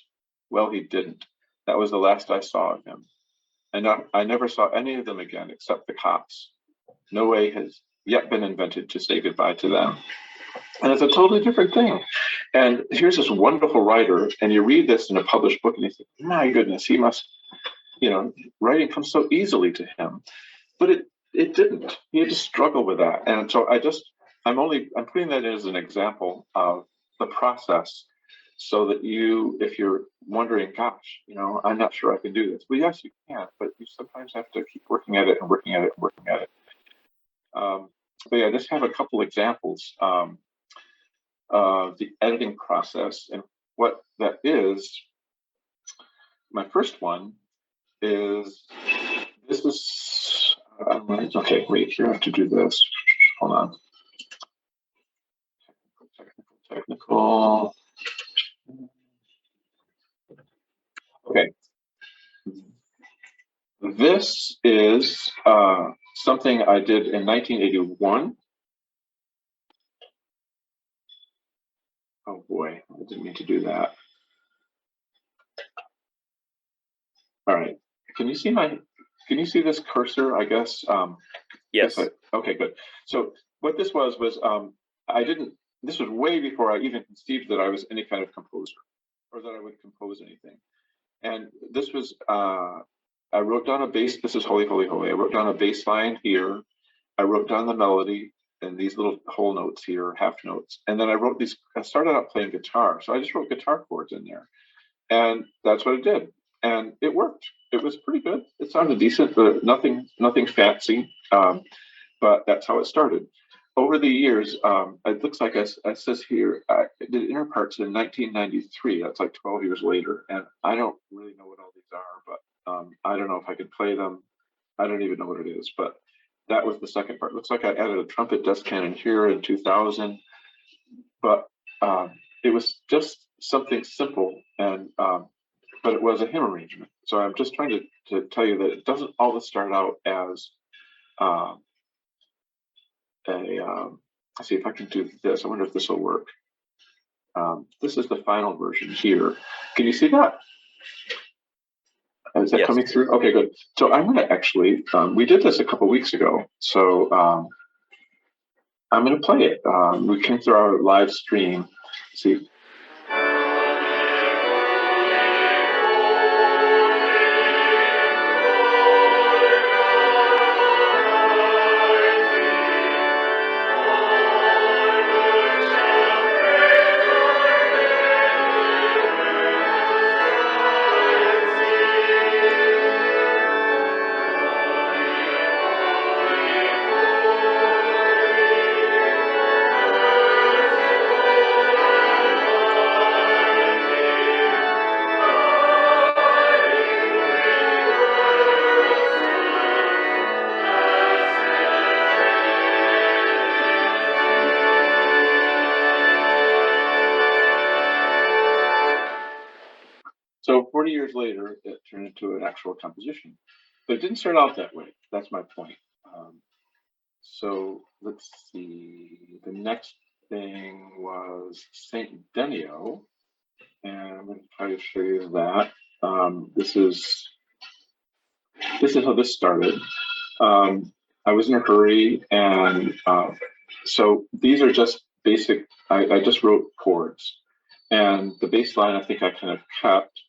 Well, he didn't. That was the last I saw of him. And I never saw any of them again except the cops. No way has yet been invented to say goodbye to them. And it's a totally different thing. And here's this wonderful writer, and you read this in a published book, and you think, my goodness, he must, writing comes so easily to him. But it didn't. He had to struggle with that. And so I'm putting that in as an example of the process so that if you're wondering, gosh, I'm not sure I can do this. Well, yes, you can, but you sometimes have to keep working at it and working at it and working at it. But yeah, I just have a couple examples. The editing process and what that is. My first one is okay, wait, here I have to do this. Hold on. Technical. Okay. This is something I did in 1981. Oh boy, I didn't mean to do that. All right. Can you see this cursor, I guess? Yes. Okay, good. So what this was this was way before I even conceived that I was any kind of composer or that I would compose anything. And this was, I wrote down a bass. This is Holy, Holy, Holy. I wrote down a bass line here. I wrote down the melody and these little whole notes here, half notes. And then I started out playing guitar. So I just wrote guitar chords in there. And that's what it did. And it worked. It was pretty good. It sounded decent, but nothing fancy. But that's how it started. Over the years, it looks like it says here, I did inner parts in 1993. That's like 12 years later. And I don't really know what all these are, but I don't know if I could play them. I don't even know what it is. But that was the second part. It looks like I added a trumpet descant in here in 2000. But it was just something simple, and but it was a hymn arrangement. So I'm just trying to tell you that it doesn't always start out as let's see if I can do this. I wonder if this will work. This is the final version here. Can you see that? Is that Yes. coming through? Okay, good. So I'm going to actually, we did this a couple weeks ago. So I'm going to play it. We came through our live stream. See. So 40 years later, it turned into an actual composition. But it didn't start out that way. That's my point. So let's see. The next thing was Saint Denio, and I'm going to try to show you that. This is how this started. I was in a hurry, and so these are just basic. I just wrote chords, and the bass line I think I kind of kept.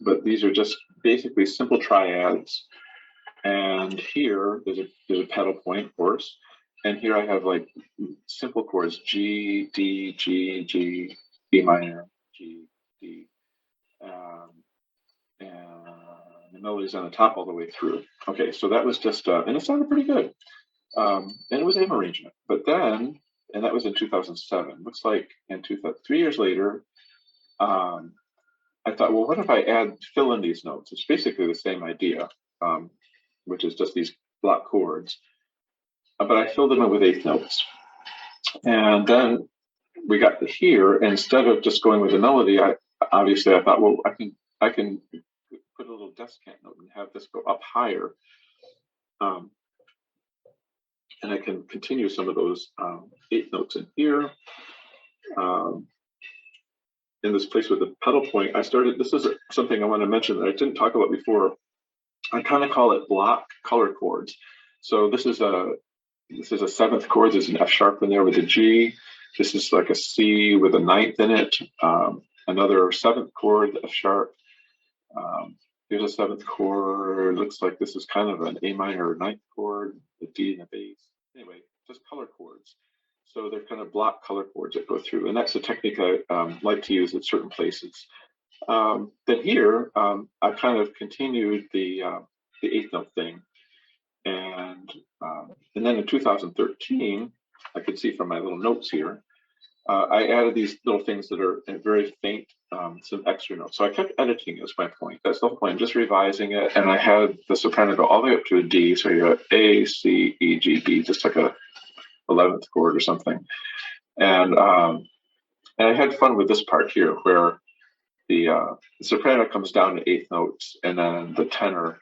But these are just basically simple triads. And here there's a pedal point, of course. And here I have like simple chords: G, D, G, G, B minor, G, D, and the melody's on the top all the way through. Okay, so that was just, and it sounded pretty good. And it was an arrangement. But then, and that was in 2007. Looks like in 3 years later, I thought, well, what if I fill in these notes? It's basically the same idea, which is just these block chords. But I filled them in with eighth notes. And then we got to here, and instead of just going with the melody, I thought, well, I can put a little descant note and have this go up higher. And I can continue some of those eighth notes in here. In this place with the pedal point, this is something I want to mention that I didn't talk about before. I kind of call it block color chords. So this is a seventh chord. There's an F sharp in there with a G. This is like a C with a ninth in it. Another seventh chord, F sharp. Here's a seventh chord. Looks like this is kind of an A minor ninth chord, the D and the bass. Anyway, just color chords. So they're kind of block color chords that go through, and that's a technique I like to use at certain places. Then here, I kind of continued the eighth note thing, and then in 2013, I could see from my little notes here, I added these little things that are very faint, some extra notes. So I kept editing is my point. That's the whole point. I'm just revising it, and I had the soprano go all the way up to a D. So you got A, C, E, G, D, just like a 11th chord or something. And I had fun with this part here where the soprano comes down to eighth notes and then the tenor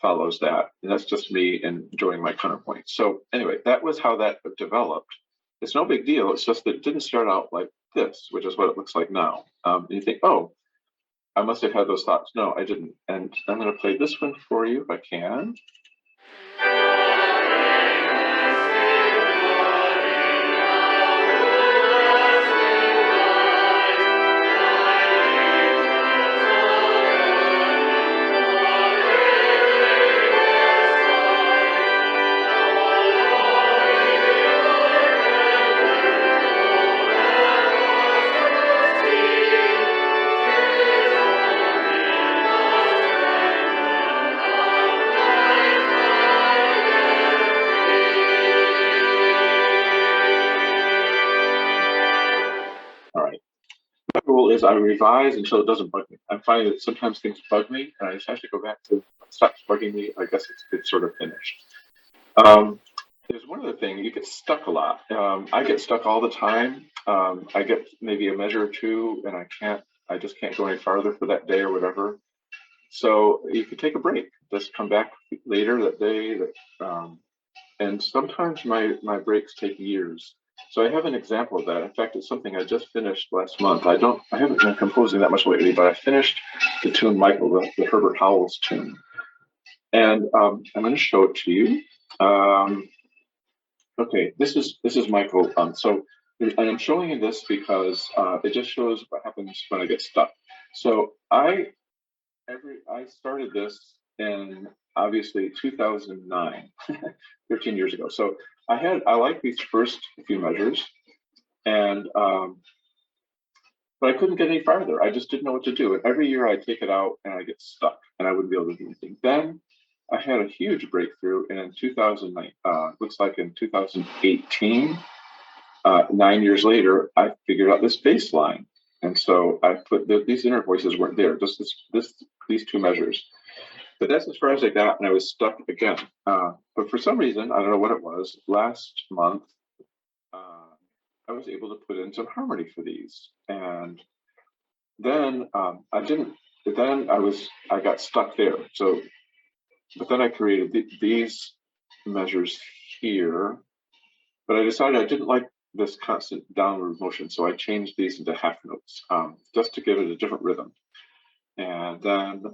follows that. And that's just me enjoying my counterpoint. So anyway, that was how that developed. It's no big deal. It's just that it didn't start out like this, which is what it looks like now. And you think, oh, I must have had those thoughts. No, I didn't. And I'm going to play this one for you if I can. Is I revise until it doesn't bug me. I find that sometimes things bug me, and I just have to go back to it stops bugging me. I guess it's sort of finished. There's one other thing, you get stuck a lot. I get stuck all the time. I get maybe a measure or two, and I just can't go any farther for that day or whatever. So you could take a break. Just come back later that day. and sometimes my breaks take years. So I have an example of that. In fact, it's something I just finished last month. I haven't been composing that much lately, but I finished the tune Michael, the Herbert Howells tune. And I'm going to show it to you. Okay, this is Michael. So I'm showing you this because it just shows what happens when I get stuck. So I started this in obviously 2009, 13 years ago. So I like these first few measures, and but I couldn't get any farther. I just didn't know what to do. And every year I take it out and I get stuck, and I wouldn't be able to do anything. Then I had a huge breakthrough, and in 2009, looks like in 2018, 9 years later, I figured out this bass line. And so I put these inner voices weren't there, just these two measures. But that's as far as I got, and I was stuck again. But for some reason, I don't know what it was, last month, I was able to put in some harmony for these. And then I didn't, but then I got stuck there. So, but then I created these measures here, but I decided I didn't like this constant downward motion. So I changed these into half notes, just to give it a different rhythm. And then,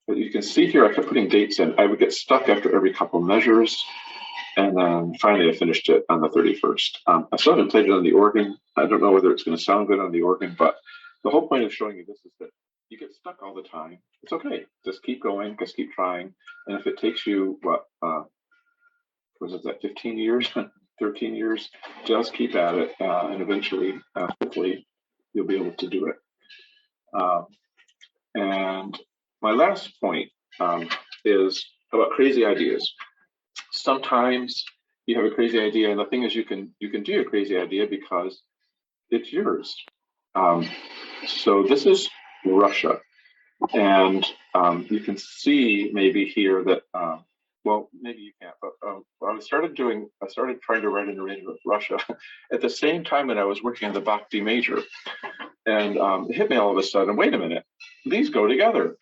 but you can see here, I kept putting dates in. I would get stuck after every couple measures. And then finally I finished it on the 31st. I still haven't played it on the organ. I don't know whether it's going to sound good on the organ, but the whole point of showing you this is that you get stuck all the time. It's okay. Just keep going, just keep trying. And if it takes you, was it that 15 years, 13 years, just keep at it. And eventually, hopefully, you'll be able to do it. And my last point is about crazy ideas. Sometimes you have a crazy idea, and the thing is, you can do a crazy idea because it's yours. So this is Russia, and you can see maybe here that well, maybe you can't, but I started trying to write an arrangement with Russia at the same time that I was working on the Bach D major, and it hit me all of a sudden. Wait a minute, these go together.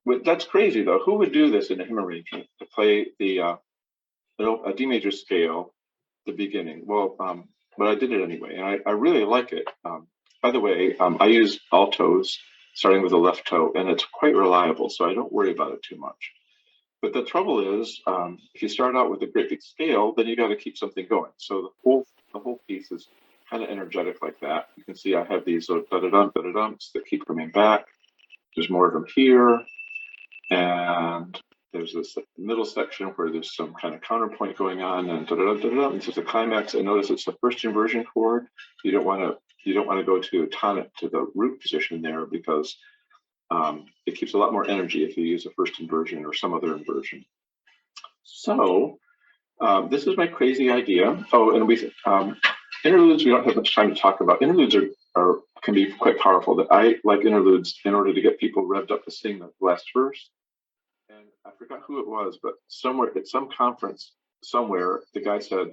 But that's crazy, though. Who would do this in a hymn arrangement to play a D major scale, the beginning? Well, but I did it anyway, and I really like it. By the way, I use altos starting with the left toe, and it's quite reliable, so I don't worry about it too much. But the trouble is, if you start out with a great big scale, then you got to keep something going. So the whole piece is kind of energetic like that. You can see I have these da-da-dum that keep coming back. There's more of them here. And there's this middle section where there's some kind of counterpoint going on, and this is the climax. And notice it's the first inversion chord. You don't want to go to tonic to the root position there, because it keeps a lot more energy if you use a first inversion or some other inversion. So this is my crazy idea. Oh, and interludes we don't have much time to talk about. Interludes can be quite powerful. That I like interludes in order to get people revved up to sing the last verse. And I forgot who it was, but somewhere at some conference somewhere, the guy said,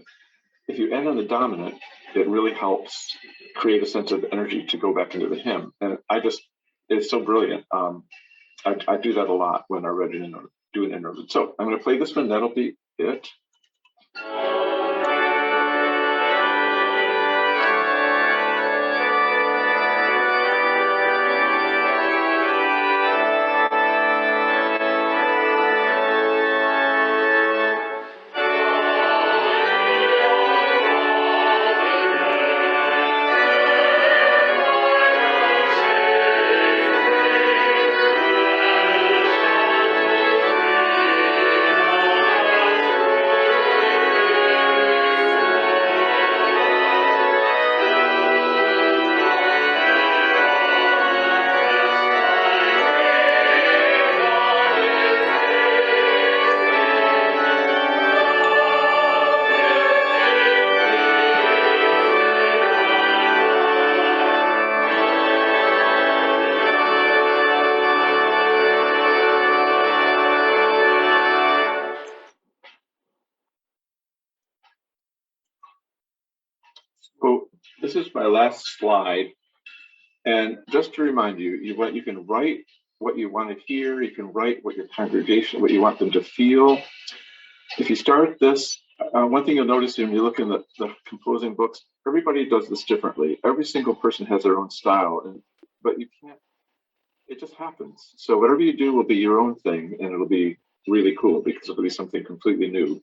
if you end on the dominant, it really helps create a sense of energy to go back into the hymn. And it's so brilliant. I do that a lot when I do an interlude. So I'm going to play this one. That'll be it. So this is my last slide, and just to remind you, you can write what you want to hear. You can write what your congregation, what you want them to feel. if you start this, one thing you'll notice when you look in the composing books, everybody does this differently. Every single person has their own style, but you can't. It just happens. So whatever you do will be your own thing, and it'll be really cool because it'll be something completely new.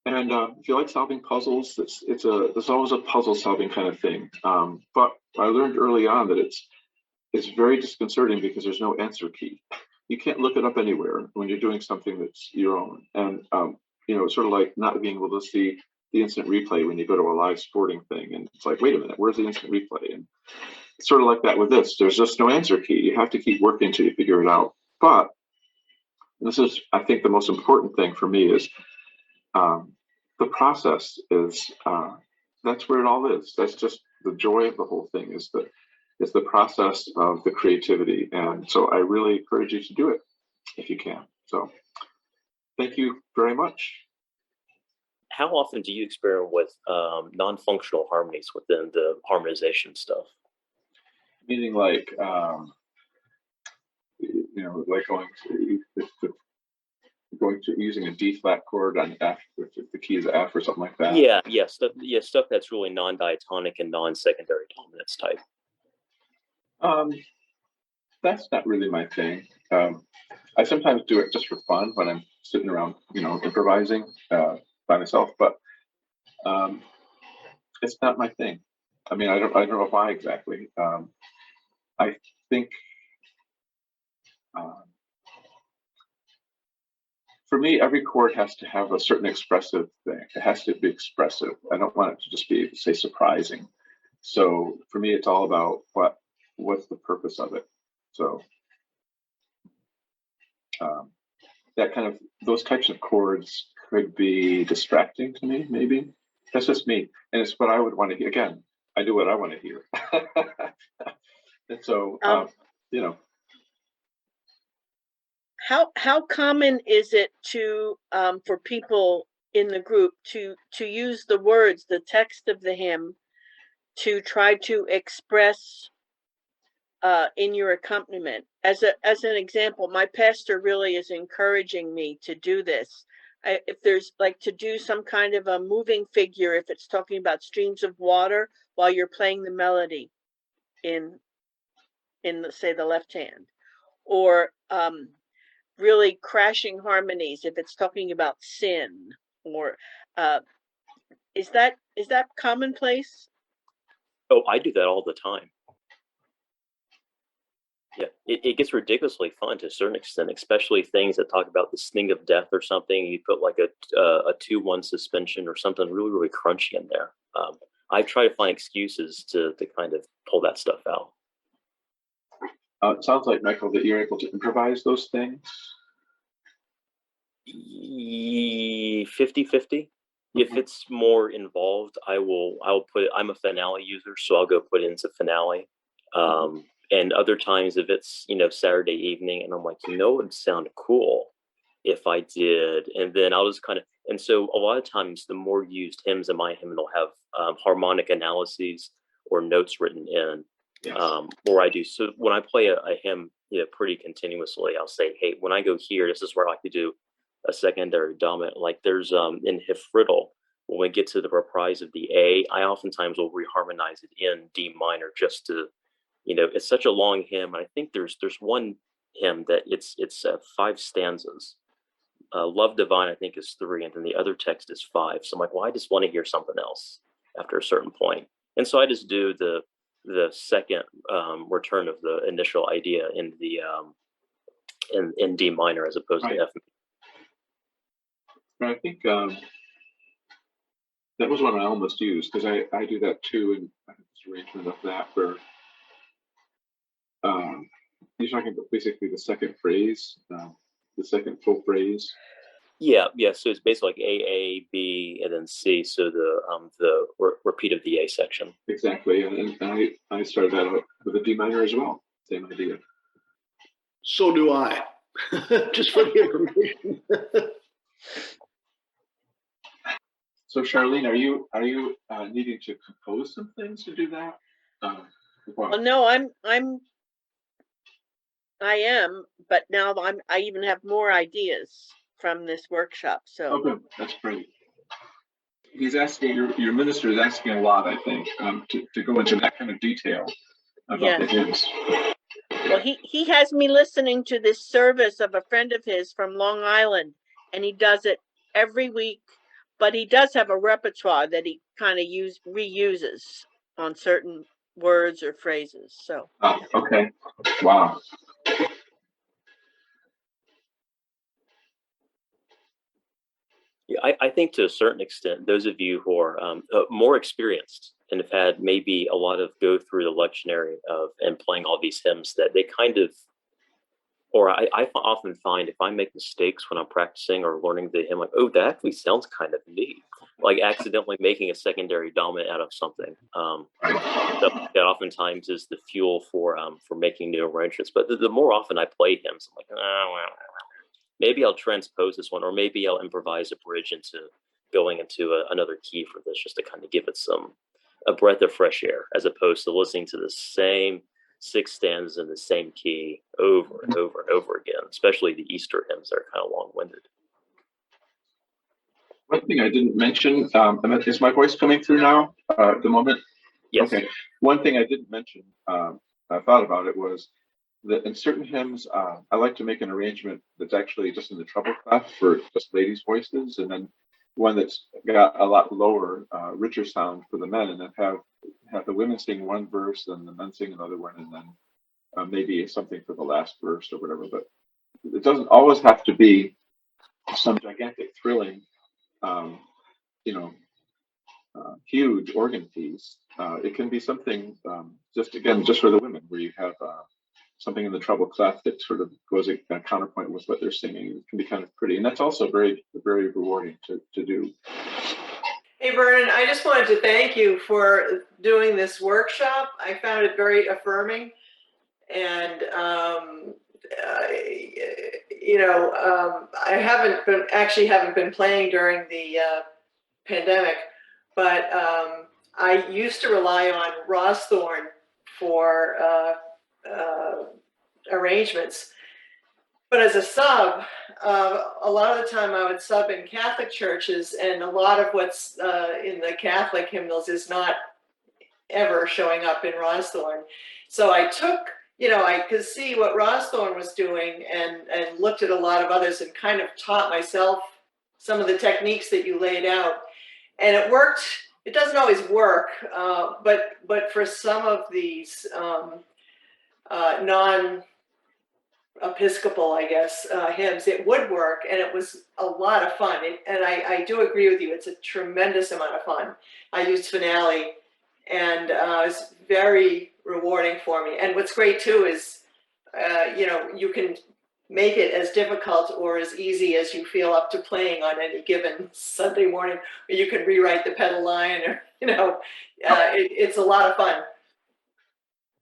And if you like solving puzzles, there's always a puzzle solving kind of thing. But I learned early on that it's very disconcerting because there's no answer key. You can't look it up anywhere when you're doing something that's your own. And it's sort of like not being able to see the instant replay when you go to a live sporting thing, and it's like, wait a minute, where's the instant replay? And it's sort of like that with this. There's just no answer key. You have to keep working until you figure it out. But this is, I think, the most important thing for me is the process is that's where it all is. That's just the joy of the whole thing is the process of the creativity. And so I really encourage you to do it if you can. So thank you very much. How often do you experiment with non-functional harmonies within the harmonization stuff? Meaning like, like going to using a D flat chord on F, if the key is F or something like that. Yeah, stuff that's really non-diatonic and non-secondary dominance type. That's not really my thing. I sometimes do it just for fun when I'm sitting around, improvising by myself, but it's not my thing. I mean, I don't know why exactly. I think for me, every chord has to have a certain expressive thing. It has to be expressive. I don't want it to just be, say, surprising. So for me, it's all about what's the purpose of it. So those types of chords could be distracting to me, maybe. That's just me. And it's what I would want to hear. Again, I do what I want to hear. And so, How common is it to for people in the group to use the words, the text of the hymn, to try to express in your accompaniment? As an example, my pastor really is encouraging me to do this. If there's like to do some kind of a moving figure, if it's talking about streams of water while you're playing the melody in say the left hand, or really crashing harmonies if it's talking about sin, or is that commonplace? Oh, I do that all the time. Yeah, it gets ridiculously fun to a certain extent, especially things that talk about the sting of death or something. You put like a 2-1 suspension or something really, really crunchy in there. I try to find excuses to kind of pull that stuff out. It sounds like, Michael, that you're able to improvise those things. 50-50. If it's more involved, I'll put it. I'm a finale user, so I'll go put it into finale. And other times, if it's Saturday evening, and I'm like, it would sound cool if I did, and then I'll just kind of. And so a lot of times, the more used hymns in my hymn will have harmonic analyses or notes written in. Yes. Or I do. So when I play a hymn, pretty continuously, I'll say, hey, when I go here, this is where I like to do a secondary dominant. Like there's in Hifriddle, when we get to the reprise of the A, I oftentimes will reharmonize it in D minor just to, it's such a long hymn. And I think there's one hymn that it's 5 stanzas. Love Divine, I think, is 3, and then the other text is 5. So I'm like, well, I just want to hear something else after a certain point. And so I just do the second return of the initial idea in the in D minor as opposed to F. I think that was one I almost used because I do that too, and I have this arrangement of that where you're talking about basically the second phrase, the second full phrase. Yeah. So it's basically like A, B, and then C. So the repeat of the A section. Exactly, and I started that out with a D minor as well. Same idea. So do I. Just for the information. So Charlene, are you needing to compose some things to do that? Well, no, I am, but now I even have more ideas from this workshop. So Oh, good. That's great. He's asking, your minister is asking a lot, I think, to go into that kind of detail about the hymns. Well, he has me listening to this service of a friend of his from Long Island, and he does it every week, but he does have a repertoire that he kind of reuses on certain words or phrases. So. Oh, okay. Wow. Yeah, I think to a certain extent, those of you who are more experienced and have had maybe a lot of go through the lectionary of and playing all these hymns, that they kind of, or I often find if I make mistakes when I'm practicing or learning the hymn, like, oh, that actually sounds kind of neat, like accidentally making a secondary dominant out of something. That oftentimes is the fuel for making new arrangements. But the more often I play hymns, I'm like, oh, well, maybe I'll transpose this one, or maybe I'll improvise a bridge into going into another key for this, just to kind of give it a breath of fresh air, as opposed to listening to the same 6 stanzas in the same key over and over and over again, especially the Easter hymns that are kind of long-winded. One thing I didn't mention, is my voice coming through now at the moment? Yes. Okay. One thing I didn't mention, I thought about it, was that in certain hymns, I like to make an arrangement that's actually just in the treble clef for just ladies' voices, and then one that's got a lot lower, richer sound for the men, and then have the women sing one verse, and the men sing another one, and then maybe something for the last verse or whatever. But it doesn't always have to be some gigantic, thrilling, huge organ piece. It can be something just for the women, where you have something in the treble clef that sort of goes a counterpoint with what they're singing. It can be kind of pretty, and that's also very, very rewarding to do. Hey, Vernon, I just wanted to thank you for doing this workshop. I found it very affirming, and I haven't been playing during the pandemic, but I used to rely on Rawsthorn for arrangements. But as a sub, a lot of the time I would sub in Catholic churches, and a lot of what's in the Catholic hymnals is not ever showing up in Rawsthorn. So I took, I could see what Rawsthorn was doing and looked at a lot of others and kind of taught myself some of the techniques that you laid out. And it worked. It doesn't always work, but for some of these non-Episcopal, I guess, hymns, it would work, and it was a lot of fun. And I do agree with you; it's a tremendous amount of fun. I used Finale, and it's very rewarding for me. And what's great too is, you can make it as difficult or as easy as you feel up to playing on any given Sunday morning. Or you can rewrite the pedal line, or it's a lot of fun.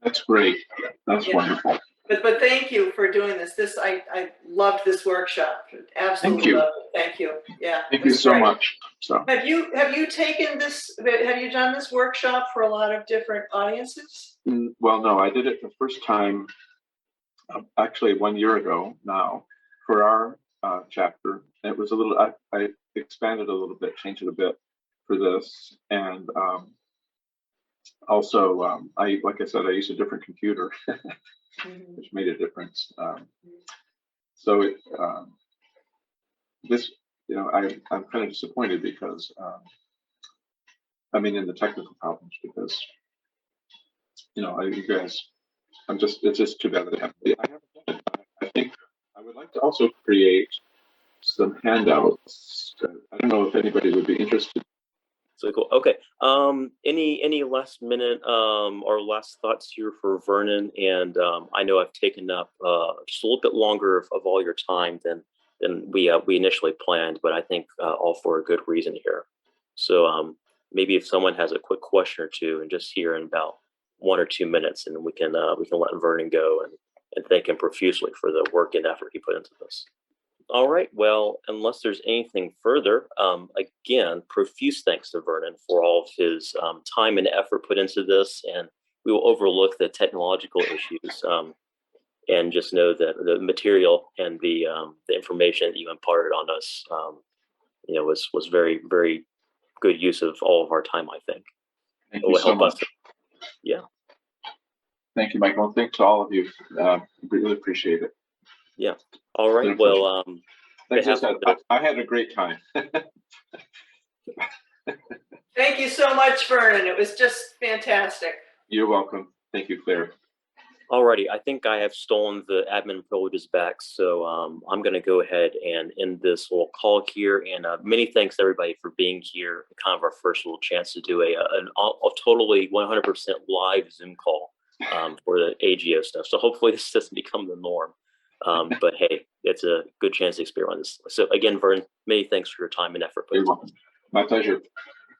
That's great. That's wonderful. But thank you for doing this. I loved this workshop. Absolutely loved it. Thank you. Yeah. Thank you so much. So have you taken this? Have you done this workshop for a lot of different audiences? Well, no, I did it the first time, actually 1 year ago now, for our chapter. It was a little. I expanded a little bit, changed it a bit for this, and also like I said, I used a different computer. Which made a difference. So this, I'm kind of disappointed because, in the technical problems, because, you guys, it's just too bad that I haven't done it. I think I would like to also create some handouts. I don't know if anybody would be interested. So cool. Okay. Any last minute or last thoughts here for Vernon? And I know I've taken up just a little bit longer of all your time than we initially planned, but I think all for a good reason here. So maybe if someone has a quick question or two, and just here in about 1 or 2 minutes, and we can let Vernon go and thank him profusely for the work and effort he put into this. All right. Well, unless there's anything further, again, profuse thanks to Vernon for all of his time and effort put into this, and we will overlook the technological issues. and just know that the material and the information that you imparted on us, was very, very good use of all of our time, I think. Thank It you will so help us. much. Yeah. Thank you, Michael. Thanks to all of you. We really appreciate it. Yeah. All right. Been a pleasure. Well, Like I behalf said, of the- I had a great time. Thank you so much, Vernon. It was just fantastic. You're welcome. Thank you, Claire. Alrighty, I think I have stolen the admin privileges back, so I'm going to go ahead and end this little call here. And many thanks to everybody for being here. Kind of our first little chance to do a totally 100% live Zoom call for the AGO stuff. So hopefully this doesn't become the norm. But hey, it's a good chance to experience this. So again, Vern, many thanks for your time and effort. You're welcome. My pleasure.